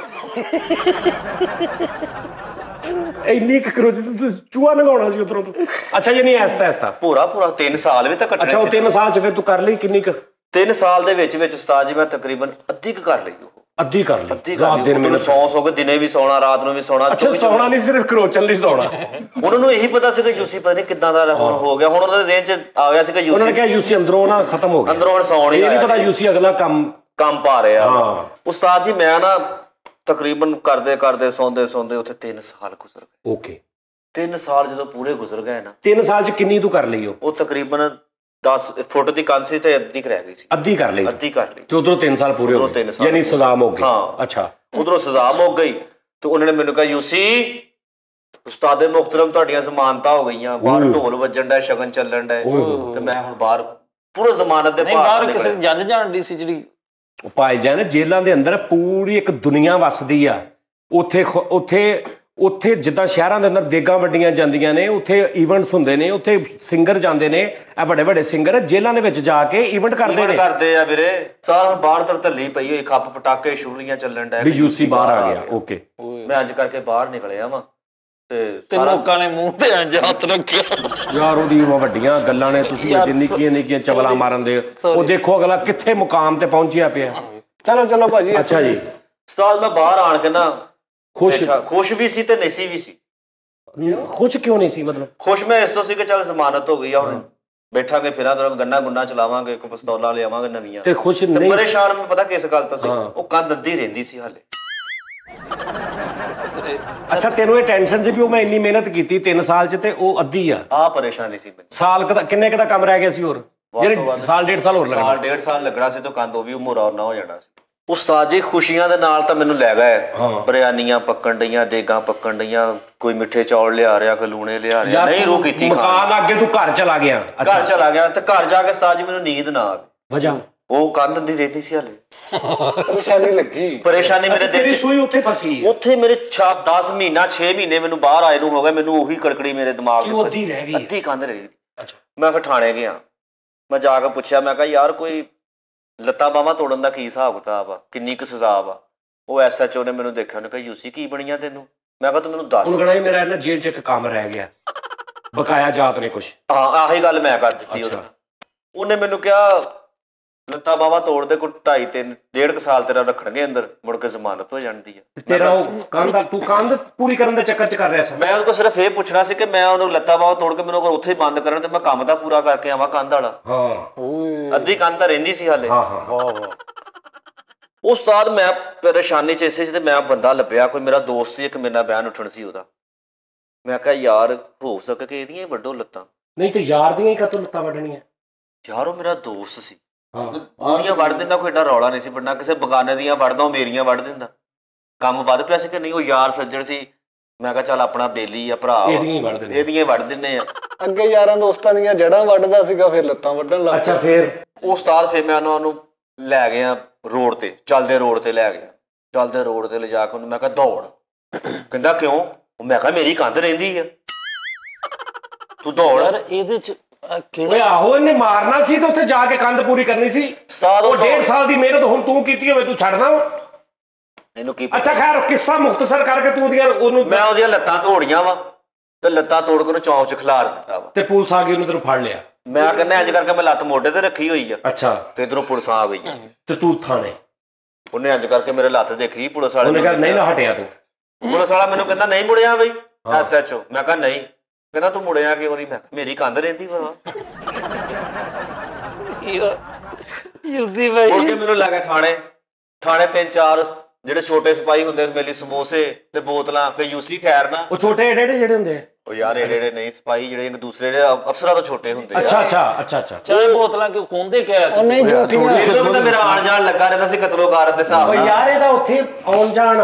ਇੰਨੀ ਖਰੋਚੀ ਤੂੰ ਚੂਹਾ ਲਗਾਉਣਾ ਸੀ ਉਧਰੋਂ ਤੂੰ। ਅੱਛਾ ਯਾਨੀ ਐਸਤਾ ਪੂਰਾ 3 ਸਾਲ ਵੀ ਤਾਂ ਕੱਟਣੇ। ਅੱਛਾ ਉਹ 3 ਸਾਲ ਚ ਫਿਰ ਤੂੰ ਕਰ ਲਈ ਕਿੰਨੀ ਕੁ? 3 ਸਾਲ ਦੇ ਵਿੱਚ ਉਸਤਾਦ ਜੀ ਮੈਂ ਤਕਰੀਬਨ ਅੱਧੀ ਕੁ ਕਰ ਲਈ। ਅੱਧੀ ਕਰ ਲਈ। ਰਾਤ ਦਿਨ ਮੈਨੂੰ ਸੌ ਕੇ ਦਿਨੇ ਵੀ ਸੌਣਾ, ਰਾਤ ਨੂੰ ਵੀ ਸੌਣਾ। ਅੱਛਾ ਸੌਣਾ ਨਹੀਂ, ਸਿਰਫ ਖਰੋਚਣ ਲਈ ਸੌਣਾ। ਉਹਨਾਂ ਨੂੰ ਇਹੀ ਪਤਾ ਸੀ ਕਿ ਯੂਸੀ ਪਤਾ ਨਹੀਂ ਕਿੱਦਾਂ ਦਾ ਹੁਣ ਹੋ ਗਿਆ। ਹੁਣ ਉਹਨਾਂ ਦੇ ਜ਼ਿਹਨ 'ਚ ਆ ਗਿਆ ਸੀ ਕਿ ਉਹਨਾਂ ਨੇ ਕਿਹਾ ਯੂਸੀ ਅੰਦਰੋਂ ਨਾ ਖਤਮ ਹੋ ਗਿਆ, ਅੰਦਰੋਂ ਹੁਣ ਸੌਣ ਹੀ ਨਹੀਂ ਪਤਾ ਯੂਸੀ ਅਗਲਾ ਕੰਮ ਪਾ ਰਿਹਾ। ਉਸਤਾਦ ਜੀ ਮੈਂ ਨਾ ਤਕਰੀਬਨ ਕਰਦੇ ਸੌਂਦੇ ਉੱਥੇ 3 ਸਾਲ ਗੁਜ਼ਰ ਗਏ। ਓਕੇ 3 ਸਾਲ ਜਦੋਂ ਪੂਰੇ ਗੁਜ਼ਰ ਗਏ ਨਾ। 3 ਸਾਲ ਚ ਕਿੰਨੀ ਤੂੰ ਕਰ ਲਈ? ਉਹ ਤਕਰੀਬਨ 10 ਫੁੱਟ ਦੀ ਕੰਧ ਸੀ ਤੇ ਅੱਧੀ ਰਹਿ ਗਈ ਸੀ। ਅੱਧੀ ਕਰ ਲਈ ਤੇ ਉਧਰੋਂ 3 ਸਾਲ ਪੂਰੇ ਹੋ ਗਏ, ਯਾਨੀ ਸਜ਼ਾ ਮੁੱਕ ਗਈ। ਹਾਂ ਅੱਛਾ ਉਧਰੋਂ ਸਜ਼ਾ ਮੁੱਕ ਗਈ ਤੇ ਉਹਨਾਂ ਨੇ ਮੈਨੂੰ ਕਿਹਾ ਯੂਸੀ ਉਸਤਾਦੇ ਮੁਖਤਰਮ ਤੁਹਾਡੀਆਂ ਜ਼ਮਾਨਤਾਂ ਹੋ ਗਈਆਂ, ਬਾਹਰ ਢੋਲ ਵੱਜਣ ਦਾ, ਸ਼ਗਨ ਚੱਲਣ ਦਾ, ਤੇ ਮੈਂ ਹੁਣ ਬਾਹਰ ਪੂਰਾ ਜ਼ਮਾਨਤ ਦੇ ਬਾਹਰ ਕਿਸੇ ਜੱਜ ਜਾਣ ਦੀ ਸੀ ਜਿਹੜੀ ਪਾਏ ਜਾਣ। ਜੇਲ੍ਹਾਂ ਦੇ ਅੰਦਰ ਪੂਰੀ ਇੱਕ ਦੁਨੀਆ ਵੱਸਦੀ ਆ। ਉੱਥੇ ਜਿੱਦਾਂ ਸ਼ਹਿਰਾਂ ਦੇ ਅੰਦਰ ਦੇਗਾਂ ਵੱਡੀਆਂ ਜਾਂਦੀਆਂ ਨੇ, ਉੱਥੇ ਈਵੈਂਟਸ ਹੁੰਦੇ ਨੇ, ਉੱਥੇ ਸਿੰਗਰ ਜਾਂਦੇ ਨੇ, ਇਹ ਵੱਡੇ ਸਿੰਗਰ ਜੇਲ੍ਹਾਂ ਦੇ ਵਿੱਚ ਜਾ ਕੇ ਈਵੈਂਟ ਕਰਦੇ ਆ ਵੀਰੇ। ਸਾਰਾ ਬਾਹਰ ਧੱਲੀ ਪਈ ਹੋਈ, ਖੱਪ ਪਟਾਕੇ ਛੁਰੀਆਂ ਚੱਲਣ ਦਾ, ਯੂਸੀ ਬਾਹਰ ਆ ਗਿਆ। ਓਕੇ ਮੈਂ ਅੱਜ ਕਰਕੇ ਬਾਹਰ ਨਿਕਲਿਆ ਵਾ ਤੇ ਲੋਕਾਂ ਨੇ ਮੂੰਹ ਤੇ ਇੰਜ ਹੱਥ ਰੱਖਿਆ। ਯਾਰ ਉਹਦੀ ਵੱਡੀਆਂ ਗੱਲਾਂ ਨੇ, ਤੁਸੀਂ ਨਿੱਕੀਆਂ ਚਵਲਾਂ ਮਾਰਨ ਦੇ। ਉਹ ਦੇਖੋ ਅਗਲਾ ਕਿੱਥੇ ਮੁਕਾਮ ਤੇ ਪਹੁੰਚਿਆ ਪਿਆ। ਚਲੋ ਭਾਜੀ। ਅੱਛਾ ਜੀ ਉਸਤਾਦ ਮੈਂ ਬਾਹਰ ਆਣ ਕੇ ਨਾ ਖੁਸ਼ ਵੀ ਸੀ ਤੇ ਨਸੀ ਵੀ ਸੀ। ਖੁਸ਼ ਕਿਉਂ ਨਹੀਂ ਸੀ? ਮਤਲਬ ਖੁਸ਼ ਮੈਂ ਇਸ ਤੋਂ ਸੀ ਕਿ ਚੱਲ ਜ਼ਮਾਨਤ ਹੋ ਗਈ ਆ, ਹੁਣ ਬੈਠਾਂਗੇ ਫਿਰਾਂ ਦਰ ਗੰਨਾ ਗੁੰਨਾ ਚਲਾਵਾਂਗੇ, ਕੋਈ ਪਿਸਤੌਲਾਂ ਲਿਆਵਾਂਗੇ ਨਵੀਆਂ। ਤੇ ਖੁਸ਼ ਨਹੀਂ ਪਰੇਸ਼ਾਨ ਮੈਨੂੰ ਪਤਾ ਕਿਸ ਗੱਲ ਤੋਂ ਸੀ, ਉਹ ਕੰਧ ਅੱਧੀ ਰਹਿੰਦੀ ਸੀ ਹਾਲੇ। ਅੱਛਾ ਤੈਨੂੰ ਇਹ ਟੈਨਸ਼ਨ ਸੀ ਵੀ ਉਹ ਮੈਂ ਇੰਨੀ ਮਿਹਨਤ ਕੀਤੀ 3 ਸਾਲ ਚ ਤੇ ਉਹ ਅੱਧੀ ਆ? ਆਹ ਪਰੇਸ਼ਾਨੀ ਸੀ ਮੈਨੂੰ। ਸਾਲ ਕਿੰਨੇ ਕੁ ਦਾ ਕੰਮ ਰਹਿ ਗਿਆ ਸੀ ਹੋਰ? ਜਿਹੜੇ ਸਾਲ 1.5 ਸਾਲ ਹੋਰ ਲੱਗਣਾ? ਸਾਲ 1.5 ਸਾਲ ਲੱਗਣਾ ਸੀ ਤੇ ਕੰਧ ਉਹ ਵੀ ਮੁਰਾ ਨਾ ਹੋ ਜਾਣਾ ਸੀ। ਉਸਤਾਦ ਜੀ ਖੁਸ਼ੀਆਂ ਦੇ ਨਾਲ ਤਾਂ ਮੈਨੂੰ ਲੈ ਗਏ, ਬਿਰਿਆਨੀਆਂ ਪੱਕਣ ਡਈਆਂ, ਦੇਗਾਂ ਪੱਕਣ ਡਈਆਂ, ਕੋਈ ਮਿੱਠੇ ਚੌਲ ਲਿਆ ਰਿਹਾ, ਕੋਈ ਲੂਣੇ ਲਿਆ ਰਿਹਾ, ਨਹੀਂ ਰੂਹ ਕੀਤੀ। ਮਕਾਨ ਅੱਗੇ ਤੂੰ ਘਰ ਚਲਾ ਗਿਆ? ਘਰ ਚਲਾ ਗਿਆ ਤੇ ਘਰ ਜਾ ਕੇ ਉਸਤਾਦ ਜੀ ਮੈਨੂੰ ਨੀਂਦ ਨਾ ਆਵੇ। ਵਜ੍ਹਾ ਉਹ ਕੰਧ ਦੀ ਰਹਿੰਦੀ ਸੀ ਹਾਲੇ। ਪਰੇਸ਼ਾਨੀ ਲੱਗੀ, ਪਰੇਸ਼ਾਨੀ ਮੇਰੇ ਦਿਲ ਚ ਸੂਈ ਉੱਥੇ ਫਸੀ। ਉੱਥੇ ਮੇਰੇ 10 ਮਹੀਨਾ 6 ਮਹੀਨੇ ਮੈਨੂੰ ਬਾਹਰ ਆਏ ਨੂੰ ਹੋ ਗਏ, ਮੈਨੂੰ ਉਹੀ ਕੜਕੜੀ ਮੇਰੇ ਦਿਮਾਗ 'ਚ ਅੱਧੀ ਰਹਿ ਗਈ, ਅੱਧੀ ਕੰਧ ਰਹਿ ਗਈ। ਮੈਂ ਫਿਰ ਥਾਣੇ ਗਿਆ, ਮੈਂ ਜਾ ਕੇ ਪੁੱਛਿਆ, ਮੈਂ ਕਿਹਾ ਯਾਰ ਕੋਈ ਲੱਤਾਂ ਬਾਹਾਂ ਤੋੜਨ ਦਾ ਕੀ ਹਿਸਾਬ ਕਿਤਾਬ ਆ, ਕਿੰਨੀ ਕੁ ਸਜ਼ਾ ਵਾ? ਉਹ SHO ਨੇ ਮੈਨੂੰ ਦੇਖਿਆ, ਉਹਨੇ ਕਿਹਾ ਯੂਸੀ ਕੀ ਬਣੀਆਂ ਤੈਨੂੰ? ਮੈਂ ਕਿਹਾ ਤੂੰ ਮੈਨੂੰ ਦੱਸ। ਉਹਨੂੰ ਕਹਿਣਾ ਮੇਰਾ ਨਾ ਜੇਲ੍ਹ 'ਚ ਇੱਕ ਕੰਮ ਰਹਿ ਗਿਆ, ਬਕਾਇਆ ਜਾਤ ਨੇ ਕੁਛ। ਹਾਂ ਆਹੀ ਗੱਲ ਮੈਂ ਕਰ ਦਿੱਤੀ ਉਹਦਾ। ਉਹਨੇ ਮੈਨੂੰ ਕਿਹਾ ਲੱਤਾਂ ਬਾਹਾਂ ਤੋੜ ਦੇ, ਕੋਈ 2.5 1.5 ਸਾਲ ਤੇਰਾ ਰੱਖਣਗੇ ਅੰਦਰ, ਮੁੜ ਕੇ ਜ਼ਮਾਨਤ ਹੋ ਜਾਂਦੀ ਆ। ਤੇਰਾ ਉਹ ਕੰਧ ਤੂੰ ਕੰਧ ਪੂਰੀ ਕਰਨ ਦੇ ਚੱਕਰ 'ਚ ਕਰ ਰਿਹਾ ਸੀ? ਮੈਂ ਉਹਨੂੰ ਸਿਰਫ ਇਹ ਪੁੱਛਣਾ ਸੀ ਕਿ ਮੈਂ ਉਹਨੂੰ ਲੱਤਾਂ ਬਾਹਾਂ ਤੋੜ ਕੇ ਮੈਨੂੰ ਅਗਰ ਉੱਥੇ ਬੰਦ ਕਰਨ ਤੇ ਮੈਂ ਕੰਮ ਤਾਂ ਪੂਰਾ ਕਰਕੇ ਆਵਾਂ ਕੰਧ ਵਾਲਾ। ਹਾਂ ਅੱਧੀ ਕੰਧ ਤਾਂ ਰਹਿੰਦੀ ਸੀ ਹਾਲੇ। ਹਾਂ ਹਾਂ ਵਾਹ ਉਸਤਾਦ ਮੈਂ ਪਰੇਸ਼ਾਨੀ 'ਚ ਇਸੇ 'ਚ ਤੇ ਮੈਂ ਬੰਦਾ ਲੱਭਿਆ, ਕੋਈ ਮੇਰਾ ਦੋਸਤ ਸੀ ਇੱਕ, ਮੇਰੇ ਨਾਲ ਬਿਆਨ ਉੱਠਣ ਸੀ ਉਹਦਾ। ਮੈਂ ਕਿਹਾ ਯਾਰ ਹੋ ਸਕੇ ਕਿ ਇਹਦੀਆਂ ਹੀ ਵੱਡੋ ਲੱਤਾਂ। ਨਹੀਂ ਤੇ ਯਾਰ ਦੀਆਂ ਹੀ ਕਦੋਂ ਲੱਤਾਂ ਵੱਢਣੀਆਂ? ਯਾਰ ਉਹ ਮੇਰਾ ਦੋਸਤ ਸੀ, ਉਹਦੀਆਂ ਵੱਢ ਦਿੰਦਾ, ਕੋਈ ਏਡਾ ਰੌਲਾ ਨਹੀਂ ਸੀ ਵੱਢਣਾ, ਕਿਸੇ ਬਗਾਨੇ ਦੀਆਂ ਵੱਢਦਾ ਉਹ ਮੇਰੀਆਂ ਵੱਢ ਦਿੰਦਾ। ਕੰਮ ਵੱਧ ਪਿਆ ਸੀ ਕਿ ਨਹੀਂ, ਉਹ ਯਾਰ ਸੱਜਣ ਸੀ। ਮੈਂ ਕਿਹਾ ਚੱਲ ਆਪਣਾ ਬੇਲੀ ਆ ਭਰਾ, ਇਹਦੀਆਂ ਹੀ ਵੱਢ ਦਿੰਦੇ ਆ। ਅੱਗੇ ਯਾਰਾਂ ਦੋਸਤਾਂ ਦੀਆਂ ਜੜ੍ਹਾਂ ਵੱਢਦਾ ਸੀਗਾ, ਫਿਰ ਲੱਤਾਂ ਵੱਢਣ ਲੱਗ। ਅੱਛਾ ਫਿਰ ਉਸਤਾਦ ਫਿਰ ਮੈਂ ਉਹਨੂੰ ਲੈ ਗਿਆ ਰੋਡ ਤੇ, ਚੱਲਦੇ ਰੋਡ ਤੇ ਲੈ ਗਿਆ। ਚੱਲਦੇ ਰੋਡ ਤੇ ਲਿਜਾ ਕੇ ਉਹਨੂੰ ਮੈਂ ਕਿਹਾ ਦੌੜ। ਕਹਿੰਦਾ ਕਿਉਂ? ਮੈਂ ਕਿਹਾ ਮੇਰੀ ਕੰਧ ਰਹਿੰਦੀ ਆ, ਤੂੰ ਦੌੜ। ਯਾਰ ਇਹਦੇ ਚ ਓਏ ਆਹੋ ਇਹਨੇ ਮਾਰਨਾ ਸੀ ਤੇ ਉੱਥੇ ਜਾ ਕੇ ਕੰਧ ਪੂਰੀ ਕਰਨੀ ਸੀ। ਉਸਤਾਦ ਉਹ 1.5 ਸਾਲ ਦੀ ਮਿਹਨਤ ਹੁਣ ਤੂੰ ਕੀਤੀ ਹੋਵੇ, ਤੂੰ ਛੱਡਣਾ? ਇਹਨੂੰ ਕੀ ਅੱਛਾ ਖੈਰ ਕਿੱਸਾ ਮੁਖਤਸਰ ਕਰਕੇ ਤੂੰ ਉਹਨੂੰ ਮੈਂ ਉਹਦੀਆਂ ਲੱਤਾਂ ਤੋੜੀਆਂ ਵਾ ਤੇ ਲੱਤਾਂ ਤੋੜ ਕੇ ਉਹਨੂੰ ਚੌਂਕ 'ਚ ਖਿਲਾਰ ਦਿੱਤਾ ਵਾ। ਤੇ ਪੁਲਿਸ ਆ ਗਈ, ਉਹਨੂੰ ਤੈਨੂੰ ਫੜ ਲਿਆ? ਮੈਂ ਕਹਿੰਦਾ ਇੰਜ ਕਰਕੇ ਮੈਂ ਲੱਤ ਮੋਢੇ ਤੇ ਰੱਖੀ ਹੋਈ ਆ। ਅੱਛਾ ਤੇ ਇਧਰੋਂ ਪੁਲਿਸ ਆ ਗਈ ਤੇ ਤੂੰ ਥਾਣੇ? ਉਹਨੇ ਇੰਜ ਕਰਕੇ ਮੇਰੇ ਲੱਤ ਦੇਖੀ, ਪੁਲਿਸ ਵਾਲੇ ਉਹਨੇ ਕਿਹਾ ਨਹੀਂ ਨਾ ਹਟਿਆ ਤੂੰ? ਪੁਲਿਸ ਵਾਲਾ ਮੈਨੂੰ ਕਹਿੰਦਾ ਨਹੀਂ ਮੁੜਿਆ ਬਈ SHO। ਮੈਂ ਕਿਹਾ ਨਹੀਂ। ਕਹਿੰਦਾ ਤੂੰ ਮੁੜਿਆ ਕਿਉਂ ਨਹੀਂ? ਮੈਂ ਮੇਰੀ ਕੰਧ ਰਹਿੰਦੀ ਵਾ। ਯੂਸੀ ਭਾਈ ਮੁੜ ਕੇ ਮੈਨੂੰ ਲੱਗਾ ਥਾਣੇ 3-4 ਜਿਹੜੇ ਛੋਟੇ ਸਿਪਾਹੀ ਹੁੰਦੇ ਮੇਰੇ ਲਈ ਸਮੋਸੇ ਤੇ ਬੋਤਲਾਂ, ਕੋਈ ਯੂਸੀ ਖੈਰ ਨਾ। ਉਹ ਛੋਟੇ ਏਡੇ ਜਿਹੜੇ ਹੁੰਦੇ? ਉਹ ਯਾਰ ਏਡੇ ਨਹੀਂ ਸਿਪਾਹੀ, ਜਿਹੜੇ ਇੱਕ ਦੂਸਰੇ ਦੇ ਅਫਸਰਾਂ ਤੋਂ ਛੋਟੇ ਹੁੰਦੇ ਆ। ਅੱਛਾ ਚਾਹ ਬੋਤਲਾਂ ਕਿਉਂ ਖੋਂਦੇ ਕਿਹਾ ਸੀ? ਨਹੀਂ ਤਾਂ ਮੇਰਾ ਆਣ ਜਾਣ ਲੱਗਾ ਰਹਿੰਦਾ ਸੀ ਕਤਲੋਗਾਰ ਦੇ ਹਿਸਾਬ ਨਾਲ। ਯਾਰ ਇਹਦਾ ਉੱਥੇ ਆਉਣ ਜਾਣ।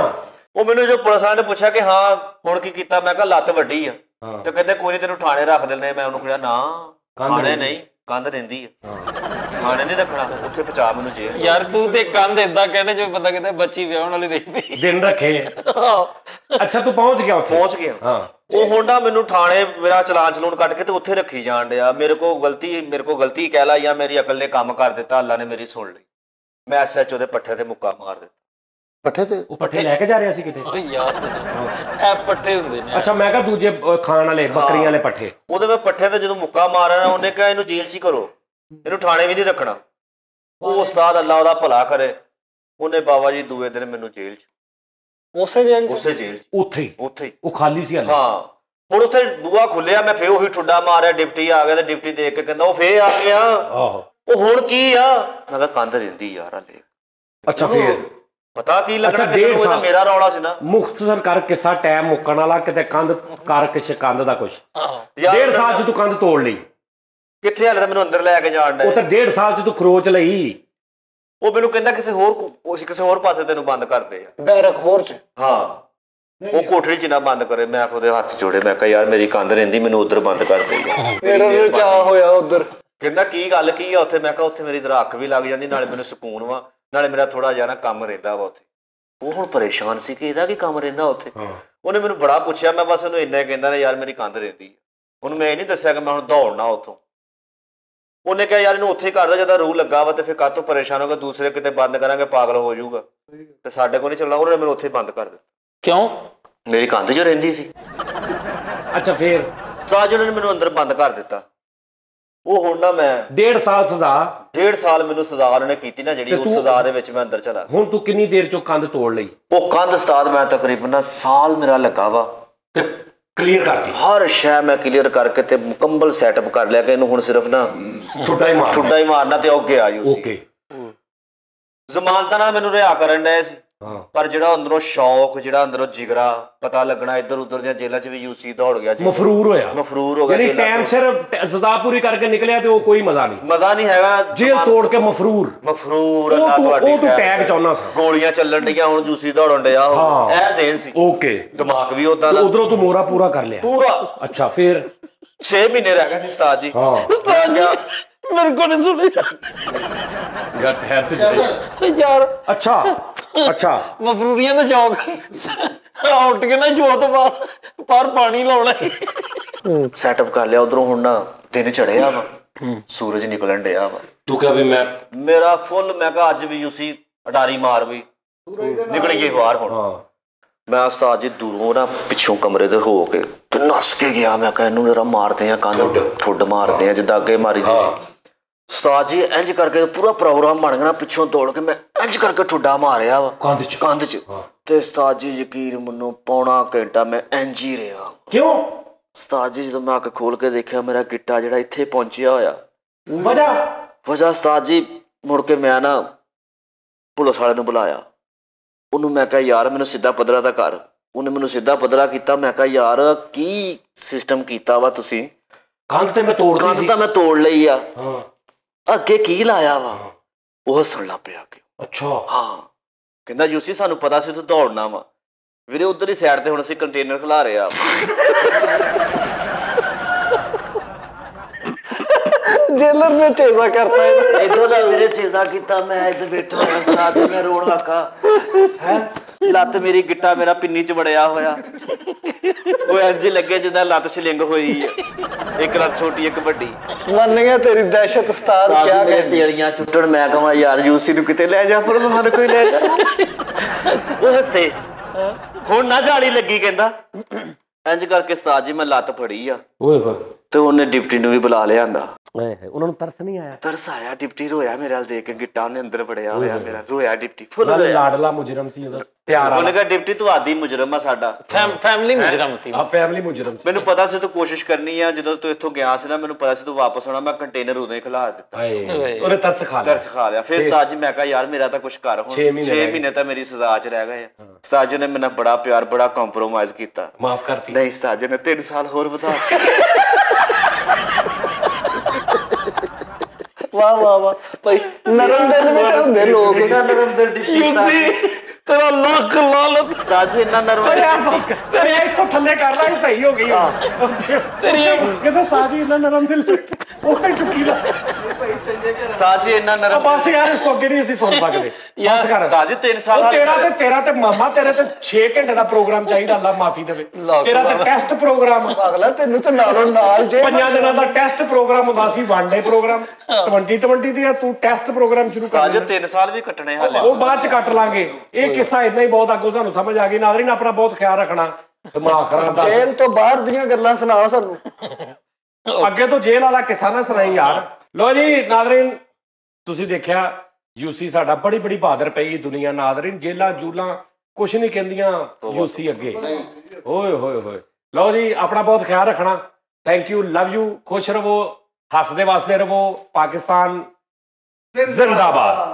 ਉਹ ਮੈਨੂੰ ਜੋ ਪੁਲਿਸ ਵਾਲੇ ਨੇ ਪੁੱਛਿਆ ਕਿ ਹਾਂ ਹੁਣ ਕੀ ਕੀਤਾ, ਮੈਂ ਕਿਹਾ ਲੱਤ ਵੱਡੀ ਆ। ਤੇ ਕਹਿੰਦੇ ਕੋਈ ਨੀ ਤੈਨੂੰ ਥਾਣੇ ਰੱਖ ਦਿੰਦੇ। ਮੈਂ ਉਹਨੂੰ ਕਿਹਾ ਨਾ ਥਾਣੇ ਨਹੀਂ, ਕੰਧ ਰਹਿੰਦੀ ਆ, ਥਾਣੇ ਨਹੀਂ ਰੱਖਣਾ, ਉੱਥੇ ਪਹੁੰਚਾ ਮੈਨੂੰ ਜੇਲ੍ਹ। ਯਾਰ ਤੂੰ ਤੇ ਕੰਧ ਏਦਾਂ ਕਹਿੰਦੇ ਜਿਵੇਂ ਬੰਦਾ ਕਹਿੰਦਾ ਬੱਚੀ ਵਿਆਹਣ ਵਾਲੀ ਰਹਿੰਦੀ ਦਿਨ ਰੱਖੇ। ਅੱਛਾ ਤੂੰ ਪਹੁੰਚ ਗਿਆ ਉੱਥੇ? ਪਹੁੰਚ ਗਿਆ। ਹਾਂ ਉਹ ਹੋਂਡਾ ਮੈਨੂੰ ਥਾਣੇ ਮੇਰਾ ਚਲਾਨ ਚਲੂਨ ਕੱਟ ਕੇ ਤੇ ਉੱਥੇ ਰੱਖੀ ਜਾਣ ਡਿਆ। ਮੇਰੇ ਕੋਲ ਗਲਤੀ ਕਹਿ ਲਾ ਜਾਂ ਮੇਰੀ ਅਕਲ ਨੇ ਕੰਮ ਕਰ ਦਿੱਤਾ, ਅੱਲਾ ਨੇ ਮੇਰੀ ਸੁਣ ਲਈ। ਮੈਂ SHO ਦੇ ਪੱਠੇ ਤੇ ਮੁੱਕਾ ਮਾਰ ਦਿੱਤਾ। ਪੱਠੇ ਤੇ? ਉਹ ਪੱਠੇ ਲੈ ਕੇ ਜਾ ਰਿਹਾ ਸੀ ਕਿਤੇ? ਓਏ ਯਾਰ ਇਹ ਪੱਠੇ ਹੁੰਦੇ ਨੇ। ਅੱਛਾ ਮੈਂ ਕਿਹਾ ਦੂਜੇ ਖਾਣ ਵਾਲੇ ਬੱਕਰੀਆਂ ਵਾਲੇ ਪੱਠੇ? ਉਹਦੇ ਮੈਂ ਪੱਠੇ ਤੇ ਜਦੋਂ ਮੁੱਕਾ ਮਾਰਿਆ ਉਹਨੇ ਕਿਹਾ ਇਹਨੂੰ ਜੇਲ੍ਹ 'ਚ ਹੀ ਕਰੋ, ਇਹਨੂੰ ਥਾਣੇ ਵੀ ਨਹੀਂ ਰੱਖਣਾ। ਉਹ ਉਸਤਾਦ ਅੱਲਾ ਉਹਦਾ ਭਲਾ ਕਰੇ, ਉਹਨੇ ਬਾਬਾ ਜੀ ਦੂਏ ਦਿਨ ਮੈਨੂੰ ਜੇਲ੍ਹ 'ਚ, ਉਸੇ ਜੇਲ੍ਹ 'ਚ ਉੱਥੇ ਹੀ ਉਹ ਖਾਲੀ ਸੀ ਹਾਲੇ? ਹਾਂ। ਹੁਣ ਉੱਥੇ ਬੂਹਾ ਖੁੱਲਿਆ, ਮੈਂ ਫੇਰ ਉਹੀ ਠੁੱਡਾ ਮਾਰਿਆ, ਡਿਪਟੀ ਆ ਗਿਆ ਤੇ ਡਿਪਟੀ ਦੇਖ ਕੇ ਕਹਿੰਦਾ ਉਹ ਫੇਰ ਆ ਗਿਆ। ਆਹੋ ਉਹ ਹੁਣ ਕੀ ਆ? ਮੈਂ ਕਿਹਾ ਕੰਧ ਰਹਿੰਦੀ ਯਾਰ ਹਲੇ। ਅੱਛਾ ਫੇਰ ਪਤਾ ਕੀ ਲੱਗਣਾ ਕਿਸੇ ਨੂੰ? ਇਹਦਾ ਮੇਰਾ ਰੌਲਾ ਸੀ ਨਾ। ਮੁਖਤਸਰ ਕਰ ਕਿੱਸਾ ਟਾਈਮ ਮੁੱਕਣ ਵਾਲਾ, ਕਿਤੇ ਕੰਧ ਕਰ ਕਿਸੇ ਕੰਧ ਦਾ ਕੁਛ। 1.5 ਸਾਲ 'ਚ ਤੂੰ ਕੰਧ ਤੋੜ ਲਈ? ਕਿੱਥੇ ਹਾਲੇ ਤਾਂ ਮੈਨੂੰ ਅੰਦਰ ਲੈ ਕੇ ਜਾਣ ਡਿਆ। ਉਹ ਤਾਂ 1.5 ਸਾਲ 'ਚ ਤੂੰ ਖਰੋਚ ਲਈ। ਉਹ ਮੈਨੂੰ ਕਹਿੰਦਾ ਕਿਸੇ ਹੋਰ ਪਾਸੇ ਤੈਨੂੰ ਬੰਦ ਕਰਦੇ ਆ, ਬੈਰਕ ਹੋਰ 'ਚ। ਹਾਂ ਉਹ ਕੋਠੜੀ 'ਚ ਨਾ ਬੰਦ ਕਰੇ। ਮੈਂ ਉਹਦੇ ਹੱਥ ਜੋੜੇ, ਮੈਂ ਕਿਹਾ ਯਾਰ ਮੇਰੀ ਕੰਧ ਰਹਿੰਦੀ, ਮੈਨੂੰ ਉੱਧਰ ਬੰਦ ਕਰ ਦੇ। ਮੇਰਾ ਚਾਹ ਹੋਇਆ ਉੱਧਰ। ਕਹਿੰਦਾ ਕੀ ਗੱਲ ਕੀ ਆ ਉੱਥੇ? ਮੈਂ ਕਿਹਾ ਉੱਥੇ ਮੇਰੀ ਜ਼ਰਾ ਅੱਖ ਵੀ ਲੱਗ ਜਾਂਦੀ, ਨਾਲੇ ਮੈਨੂੰ ਸਕੂਨ ਵਾ, ਨਾਲੇ ਮੇਰਾ ਥੋੜਾ ਜਿਹਾ ਨਾ ਕੰਮ ਰਹਿੰਦਾ ਵਾ ਉੱਥੇ। ਉਹ ਹੁਣ ਪਰੇਸ਼ਾਨ ਸੀ ਕਿ ਇਹਦਾ ਕੀ ਕੰਮ ਰਹਿੰਦਾ ਉੱਥੇ। ਉਹਨੇ ਮੈਨੂੰ ਬੜਾ ਪੁੱਛਿਆ, ਮੈਂ ਬਸ ਉਹਨੂੰ ਇੰਨਾ ਹੀ ਕਹਿੰਦਾ ਯਾਰ ਮੇਰੀ ਕੰਧ ਰਹਿੰਦੀ। ਉਹਨੂੰ ਮੈਂ ਇਹ ਨਹੀਂ ਦੱਸਿਆ ਕਿ ਮੈਂ ਹੁਣ ਦੌੜਨਾ ਉੱਥੋਂ। ਉਹਨੇ ਕਿਹਾ ਯਾਰ ਇਹਨੂੰ ਉੱਥੇ ਹੀ ਕਰਦਾ, ਜਦੋਂ ਰੂਹ ਲੱਗਾ ਵਾ ਤੇ ਫਿਰ ਕਾਹਤੋਂ ਪਰੇਸ਼ਾਨ ਹੋਗਾ, ਦੂਸਰੇ ਕਿਤੇ ਬੰਦ ਕਰਾਂਗੇ ਪਾਗਲ ਹੋ ਜਾਊਗਾ ਤੇ ਸਾਡੇ ਕੋਲ ਨਹੀਂ ਚੱਲਣਾ। ਉਹਨੇ ਮੈਨੂੰ ਉੱਥੇ ਬੰਦ ਕਰ ਦਿੱਤਾ। ਕਿਉਂ? ਮੇਰੀ ਕੰਧ 'ਚ ਰਹਿੰਦੀ ਸੀ। ਅੱਛਾ ਫੇਰ ਸਾਜਣ ਨੇ ਮੈਨੂੰ ਅੰਦਰ ਬੰਦ ਕਰ ਦਿੱਤਾ। ਉਹ ਹੁਣ ਨਾ ਮੈਂ 1.5 ਸਾਲ ਸਜ਼ਾ? 1.5 ਸਾਲ ਮੈਨੂੰ ਸਜ਼ਾ ਉਹਨੇ ਕੀਤੀ ਨਾ ਜਿਹੜੀ, ਉਸ ਸਜ਼ਾ ਦੇ ਵਿੱਚ ਮੈਂ ਅੰਦਰ ਚਲਾ। ਹੁਣ ਤੂੰ ਕਿੰਨੀ ਦੇਰ 'ਚੋਂ ਕੰਧ ਤੋੜ ਲਈ? ਉਹ ਕੰਧ ਉਸਤਾਦ ਮੈਂ ਤਕਰੀਬਨ ਸਾਲ ਮੇਰਾ ਲੱਗਾ ਵਾ ਤੇ ਕਲੀਅਰ ਕਰਤੀ ਹਰ ਸ਼ੈ ਮੈਂ ਕਲੀਅਰ ਕਰਕੇ ਤੇ ਮੁਕੰਮਲ ਸੈਟਅਪ ਕਰ ਲਿਆ ਕਿ ਇਹਨੂੰ ਹੁਣ ਸਿਰਫ ਨਾ ਠੁੱਡਾ ਹੀ ਮਾਰਨਾ ਤੇ ਅੱਗੇ ਆ ਜੂ। ਓਕੇ ਜ਼ਮਾਨਤਾਂ ਨਾਲ ਮੈਨੂੰ ਰਿਹਾ ਕਰਨ ਡਏ ਸੀ, ਹਾਂ ਪਰ ਜਿਹੜਾ ਅੰਦਰੋਂ ਸ਼ੌਕ, ਜਿਹੜਾ ਅੰਦਰੋਂ ਜਿਗਰਾ ਪਤਾ ਲੱਗਣਾ, ਇੱਧਰ ਉੱਧਰ ਦੀਆਂ ਜੇਲ੍ਹਾਂ 'ਚ ਵੀ ਯੂਸੀ ਦੌੜ ਗਿਆ ਜੀ, ਮਫਰੂਰ ਹੋ ਗਿਆ ਯਾਨੀ ਟਾਈਮ ਸਿਰ ਸਜ਼ਾ ਪੂਰੀ ਕਰਕੇ ਨਿਕਲਿਆ ਤੇ ਉਹ ਕੋਈ ਮਜ਼ਾ ਨਹੀਂ ਹੈਗਾ। ਜੇਲ੍ਹ ਤੋੜ ਕੇ ਮਫਰੂਰ ਉਹ ਤੂੰ ਟੈਗ ਚਾਹੁੰਦਾ ਸੀ। ਗੋਲੀਆਂ ਚੱਲਣ ਡੀਆਂ, ਹੁਣ ਯੂਸੀ ਦੌੜਨ ਡਿਆ, ਇਹ ਜ਼ੇਨ ਸੀ। ਓਕੇ ਦਿਮਾਗ ਵੀ ਉਦਾਂ ਦਾ। ਉਧਰੋਂ ਤੂੰ ਮੋਰਾ ਪੂਰਾ ਕਰ ਲਿਆ ਪੂਰਾ। ਅੱਛਾ ਫਿਰ 6 ਮਹੀਨੇ ਰਹਿ ਗਏ ਸੀ ਉਸਤਾਦ ਜੀ। ਉਸਤਾਦ ਜੀ ਮੇਰੇ ਕੋਲ ਨਹੀਂ ਸੁਣਿਆ ਯਾਰ। ਅੱਛਾ ਮਫਰੂਰੀਆਂ ਦਾ ਸ਼ੌਕ ਉੱਠ ਕੇ ਨਾ ਜੋਤ ਪਰ ਪਾਣੀ ਲਾਉਣਾ। ਸੈਟਅਪ ਕਰ ਲਿਆ ਉਧਰੋਂ, ਹੁਣ ਨਾ ਦਿਨ ਚੜਿਆ ਵਾ, ਸੂਰਜ ਨਿਕਲਣ ਡਿਆ ਵਾ। ਤੂੰ ਕਿਹਾ ਵੀ ਮੇਰਾ ਫੁੱਲ, ਮੈਂ ਕਿਹਾ ਅੱਜ ਵੀ ਯੂਸੀ ਅਡਾਰੀ ਮਾਰ ਵੀ ਨਿਕਲ ਗਈ ਬਾਹਰ। ਹੁਣ ਮੈਂ ਉਸਤਾਦ ਜੀ ਦੂਰੋਂ ਨਾ ਪਿੱਛੋਂ ਕਮਰੇ ਦੇ ਹੋ ਕੇ ਤੇ ਨੱਸ ਕੇ ਗਿਆ। ਮੈਂ ਕਿਹਾ ਇਹਨੂੰ ਜਰਾ ਮਾਰਦੇ ਆ, ਕੰਨ ਠੁੱਡ ਮਾਰਦੇ ਆ ਜਿੱਦਾਂ ਅੱਗੇ ਮਾਰੀ ਦੀ ਸੀ। ਉਸਤਾਦ ਜੀ ਇੰਝ ਕਰਕੇ ਪੂਰਾ ਪ੍ਰੋਗਰਾਮ ਬਣ ਗਿਆ, ਪਿੱਛੋਂ ਦੌੜ ਕੇ ਮੈਂ ਇੰਝ ਕਰਕੇ ਠੁੱਡਾ ਮਾਰਿਆ ਵਾ ਕੰਧ 'ਚ। ਤੇ ਉਸਤਾਦ ਜੀ ਯਕੀਨ ਮੰਨੋ ਪੌਣਾ ਘੰਟਾ ਮੈਂ ਇੰਝ ਹੀ ਰਿਹਾ। ਕਿਉਂ? ਉਸਤਾਦ ਜੀ ਜਦੋਂ ਮੈਂ ਅੱਖ ਖੋਲ ਕੇ ਦੇਖਿਆ, ਮੇਰਾ ਗਿੱਟਾ ਜਿਹੜਾ ਇੱਥੇ ਪਹੁੰਚਿਆ ਹੋਇਆ। ਵਜ੍ਹਾ ਉਸਤਾਦ ਜੀ ਮੁੜ ਕੇ ਮੈਂ ਨਾ ਪੁਲਿਸ ਵਾਲੇ ਨੂੰ ਬੁਲਾਇਆ। ਉਹਨੂੰ ਮੈਂ ਕਿਹਾ ਯਾਰ ਮੈਨੂੰ ਸਿੱਧਾ ਪੱਧਰਾ ਦਾ ਕਰ। ਉਹਨੇ ਮੈਨੂੰ ਸਿੱਧਾ ਪੱਧਰਾ ਕੀਤਾ। ਮੈਂ ਕਿਹਾ ਯਾਰ ਕੀ ਸਿਸਟਮ ਕੀਤਾ ਵਾ ਤੁਸੀਂ? ਕੰਧ ਤੇ ਮੈਂ ਤੋੜਦੀ ਸੀ। ਤਾਂ ਮੈਂ ਤੋੜ ਲਈ ਆ, ਅੱਗੇ ਕੀ ਲਾਇਆ ਵਾ? ਉਹ ਹੱਸਣ ਲੱਗ ਪਿਆ ਕਿ ਅੱਛਾ ਹਾਂ। ਕਹਿੰਦਾ ਯੂਸੀ ਸਾਨੂੰ ਪਤਾ ਸੀ ਤੂੰ ਦੌੜਨਾ ਵਾ। ਵੀਰੇ ਉਧਰ ਹੀ ਸਾਈਡ ਤੇ ਹੁਣ ਅਸੀਂ ਕੰਟੇਨਰ ਖਿਲਾ ਰਹੇ ਆ। जेलर ने चेजा करता है इधर ना मेरे चेजा किता। मैं इधर बैठा हुआ साथ में रोड लगा है, ਲੱਤ ਮੇਰੀ ਗਿੱਟਾ ਮੇਰਾ ਪਿੰਨੀ ਚ ਵੜਿਆ ਹੋਇਆ। ਉਹ ਇੰਜ ਲੱਗੇ ਜਿੱਦਾਂ ਲੱਤ ਸਲਿੰਗ ਹੋਈ ਹੈ, ਇੱਕ ਲੱਤ ਛੋਟੀ ਇੱਕ ਵੱਡੀ। ਮੰਨ ਗਿਆ ਤੇਰੀ ਦਹਿਸ਼ਤ ਉਸਤਾਦ ਕਿਆ ਕਹਿੰਦੀ ਤੇਲੀਆਂ ਚੁੱਟਣ। ਮੈਂ ਕਹਾਂ ਯਾਰ ਯੂਸੀ ਨੂੰ ਕਿਤੇ ਲੈ ਜਾ, ਪਰ ਮੈਨੂੰ ਕੋਈ ਲੈ ਜਾ। ਉਹ ਹੱਸੇ, ਹੁਣ ਨਾ ਜਾਲੀ ਲੱਗੀ। ਕਹਿੰਦਾ ਇੰਜ ਕਰਕੇ ਉਸਤਾਦ ਜੀ ਮੈਂ ਲੱਤ ਫੜੀ ਆ। ਓਏ ਹੋਏ। ਤੇ ਉਹਨੇ ਡਿਪਟੀ ਨੂੰ ਵੀ ਬੁਲਾ ਲਿਆਂਦਾ। ਉਹਨਾਂ ਨੂੰ ਤਰਸ ਨਹੀਂ ਆਇਆ? ਤਰਸ ਆਇਆ। ਡਿਪਟੀ ਰੋਇਆ ਮੇਰੇ ਵੱਲ ਦੇਖ ਕੇ, ਗਿੱਟਾ ਉਹਨੇ ਅੰਦਰ ਵੜਿਆ ਹੋਇਆ ਮੇਰਾ। ਰੋਇਆ ਡਿਪਟੀ ਫੁੱਲ। ਲਾਡਲਾ ਮੁਜਰਮ ਸੀ ਉਹਦਾ, ਪਿਆਰ। ਉਹਨੇ ਕਿਹਾ ਡਿਪਟੀ ਤੂੰ ਆਦੀ ਮੁਜਰਮ ਆ ਸਾਡਾ। ਫੈਮਿਲੀ ਮੁਜਰਮ ਸੀ। ਫੈਮਿਲੀ ਮੁਜਰਮ ਸੀ। ਮੈਨੂੰ ਪਤਾ ਸੀ ਤੂੰ ਕੋਸ਼ਿਸ਼ ਕਰਨੀ ਆ। ਜਦੋਂ ਤੂੰ ਇੱਥੋਂ ਗਿਆ ਸੀ ਨਾ, ਮੈਨੂੰ ਪਤਾ ਸੀ ਤੂੰ ਵਾਪਸ ਆਉਣਾ। ਮੈਂ ਕੰਟੇਨਰ ਉਦੋਂ ਹੀ ਖਿਲਾ ਦਿੱਤਾ। ਉਹਨੇ ਤਰਸ ਖਾ ਲਿਆ। ਫਿਰ ਉਸਤਾਦ ਜੀ ਮੈਂ ਕਿਹਾ ਯਾਰ ਮੇਰਾ ਤਾਂ ਕੁਛ ਕਰ। ਹੁਣ 6 ਮਹੀਨੇ ਤਾਂ ਮੇਰੀ ਸਜ਼ਾ ਚ ਰਹਿ ਗਏ ਆ। ਉਸਤਾਦ ਜੀ ਨੇ ਮੈਨੂੰ ਬੜਾ ਪਿਆਰ, ਬੜਾ ਕੰਪਰੋਮਾਈਜ਼ ਕੀਤਾ। ਮਾਫ ਕਰਤੀ? ਨਹੀਂ, ਉਸਤਾਦ ਜੀ ਨੇ 3 ਸਾਲ ਹੋਰ ਵਧਾ। ਵਾਹ ਵਾਹ ਵਾਹ ਭਾਈ, ਨਰਮ ਦਿਲ ਵੀ ਤੇ ਹੁੰਦੇ ਲੋਕ। ਨਰਮ ਦਿਲ ਡਿਪਟੀ ਤੇਰਾ ਲੱਖ ਲਾਲਤ। ਉਸਤਾਦ ਜੀ ਇੰਨਾ ਨਰਮ ਤੇਰੇ ਇੱਥੋਂ ਥੱਲੇ ਕਰ ਲਾ, ਸਹੀ ਹੋ ਗਈ ਤੇਰੀ। ਕਹਿੰਦਾ ਸਾਜੀ ਇੰਨਾ ਨਰਮ ਦਿਲ, ਉੱਤੇ ਟੁੱਕੀ ਦਾ। ਉਸਤਾਦ ਜੀ ਇੰਨਾ ਨਰਮ। ਬਸ ਯਾਰ ਇਸ ਤੋਂ ਅੱਗੇ ਨਹੀਂ ਅਸੀਂ ਸੁਣ ਸਕਦੇ ਯਾਰ। ਉਸਤਾਦ ਜੀ 3 ਸਾਲ ਤੇਰਾ ਤੇ ਮਾਮਾ, ਤੇਰੇ ਤੇ 6 ਘੰਟੇ ਦਾ ਪ੍ਰੋਗਰਾਮ ਚਾਹੀਦਾ। ਅੱਲਾ ਮਾਫੀ ਦੇਵੇ। ਤੇਰਾ ਤੇ ਟੈਸਟ ਪ੍ਰੋਗਰਾਮ। ਅਗਲਾ ਤੈਨੂੰ ਤਾਂ ਨਾਲੋਂ ਨਾਲ ਜੇ 5 ਦਿਨਾਂ ਦਾ ਟੈਸਟ ਪ੍ਰੋਗਰਾਮ ਹੁੰਦਾ ਸੀ, ਵਨ ਡੇ ਪ੍ਰੋਗਰਾਮ। 2020 ਦੀ ਤੂੰ ਟੈਸਟ ਪ੍ਰੋਗਰਾਮ ਸ਼ੁਰੂ ਕਰ। 3 ਸਾਲ ਵੀ ਕੱਟਣੇ ਹਾਲੇ, ਉਹ ਬਾਅਦ ਚ ਕੱਟ ਲਾਂਗੇ। ਇਹ ਕਿੱਸਾ ਇਦਾਂ ਹੀ ਬਹੁਤ ਅੱਗੋਂ ਸਾਨੂੰ ਸਮਝ ਆ ਗਈ। ਨਾਜ਼ਰੀਨ ਆਪਣਾ ਬਹੁਤ ਖਿਆਲ ਰੱਖਣਾ। ਦਿਮਾਗ ਖਰਾਬ ਦਾ ਜੇਲ੍ਹ ਤੋਂ ਬਾਹਰ ਦੀਆਂ ਗੱਲਾਂ ਸੁਣਾ ਸਾਨੂੰ। ਅੱਗੇ ਤੋਂ ਜੇਲ੍ਹ ਵਾਲਾ ਕਿੱਸਾ ਨਾ ਸੁਣਾਈ ਯਾਰ। ਲੋ ਜੀ ਨਾਜ਼ਰੀਨ, ਤੁਸੀਂ ਦੇਖਿਆ ਯੂਸੀ ਸਾਡਾ ਬੜੀ ਬਹਾਦਰ ਪਈ ਦੁਨੀਆ। ਨਾਜ਼ਰੀਨ ਜੇਲਾਂ ਜੂਲਾਂ ਕੁਛ ਨਹੀਂ ਕਹਿੰਦੀਆਂ ਯੂਸੀ ਅੱਗੇ। ਓਏ ਹੋਏ ਹੋਏ। ਲਓ ਜੀ ਆਪਣਾ ਬਹੁਤ ਖਿਆਲ ਰੱਖਣਾ। Thank you, love you. ਖੁਸ਼ ਰਵੋ, ਹੱਸਦੇ ਵਸਦੇ ਰਵੋ। ਪਾਕਿਸਤਾਨ ਜ਼ਿੰਦਾਬਾਦ।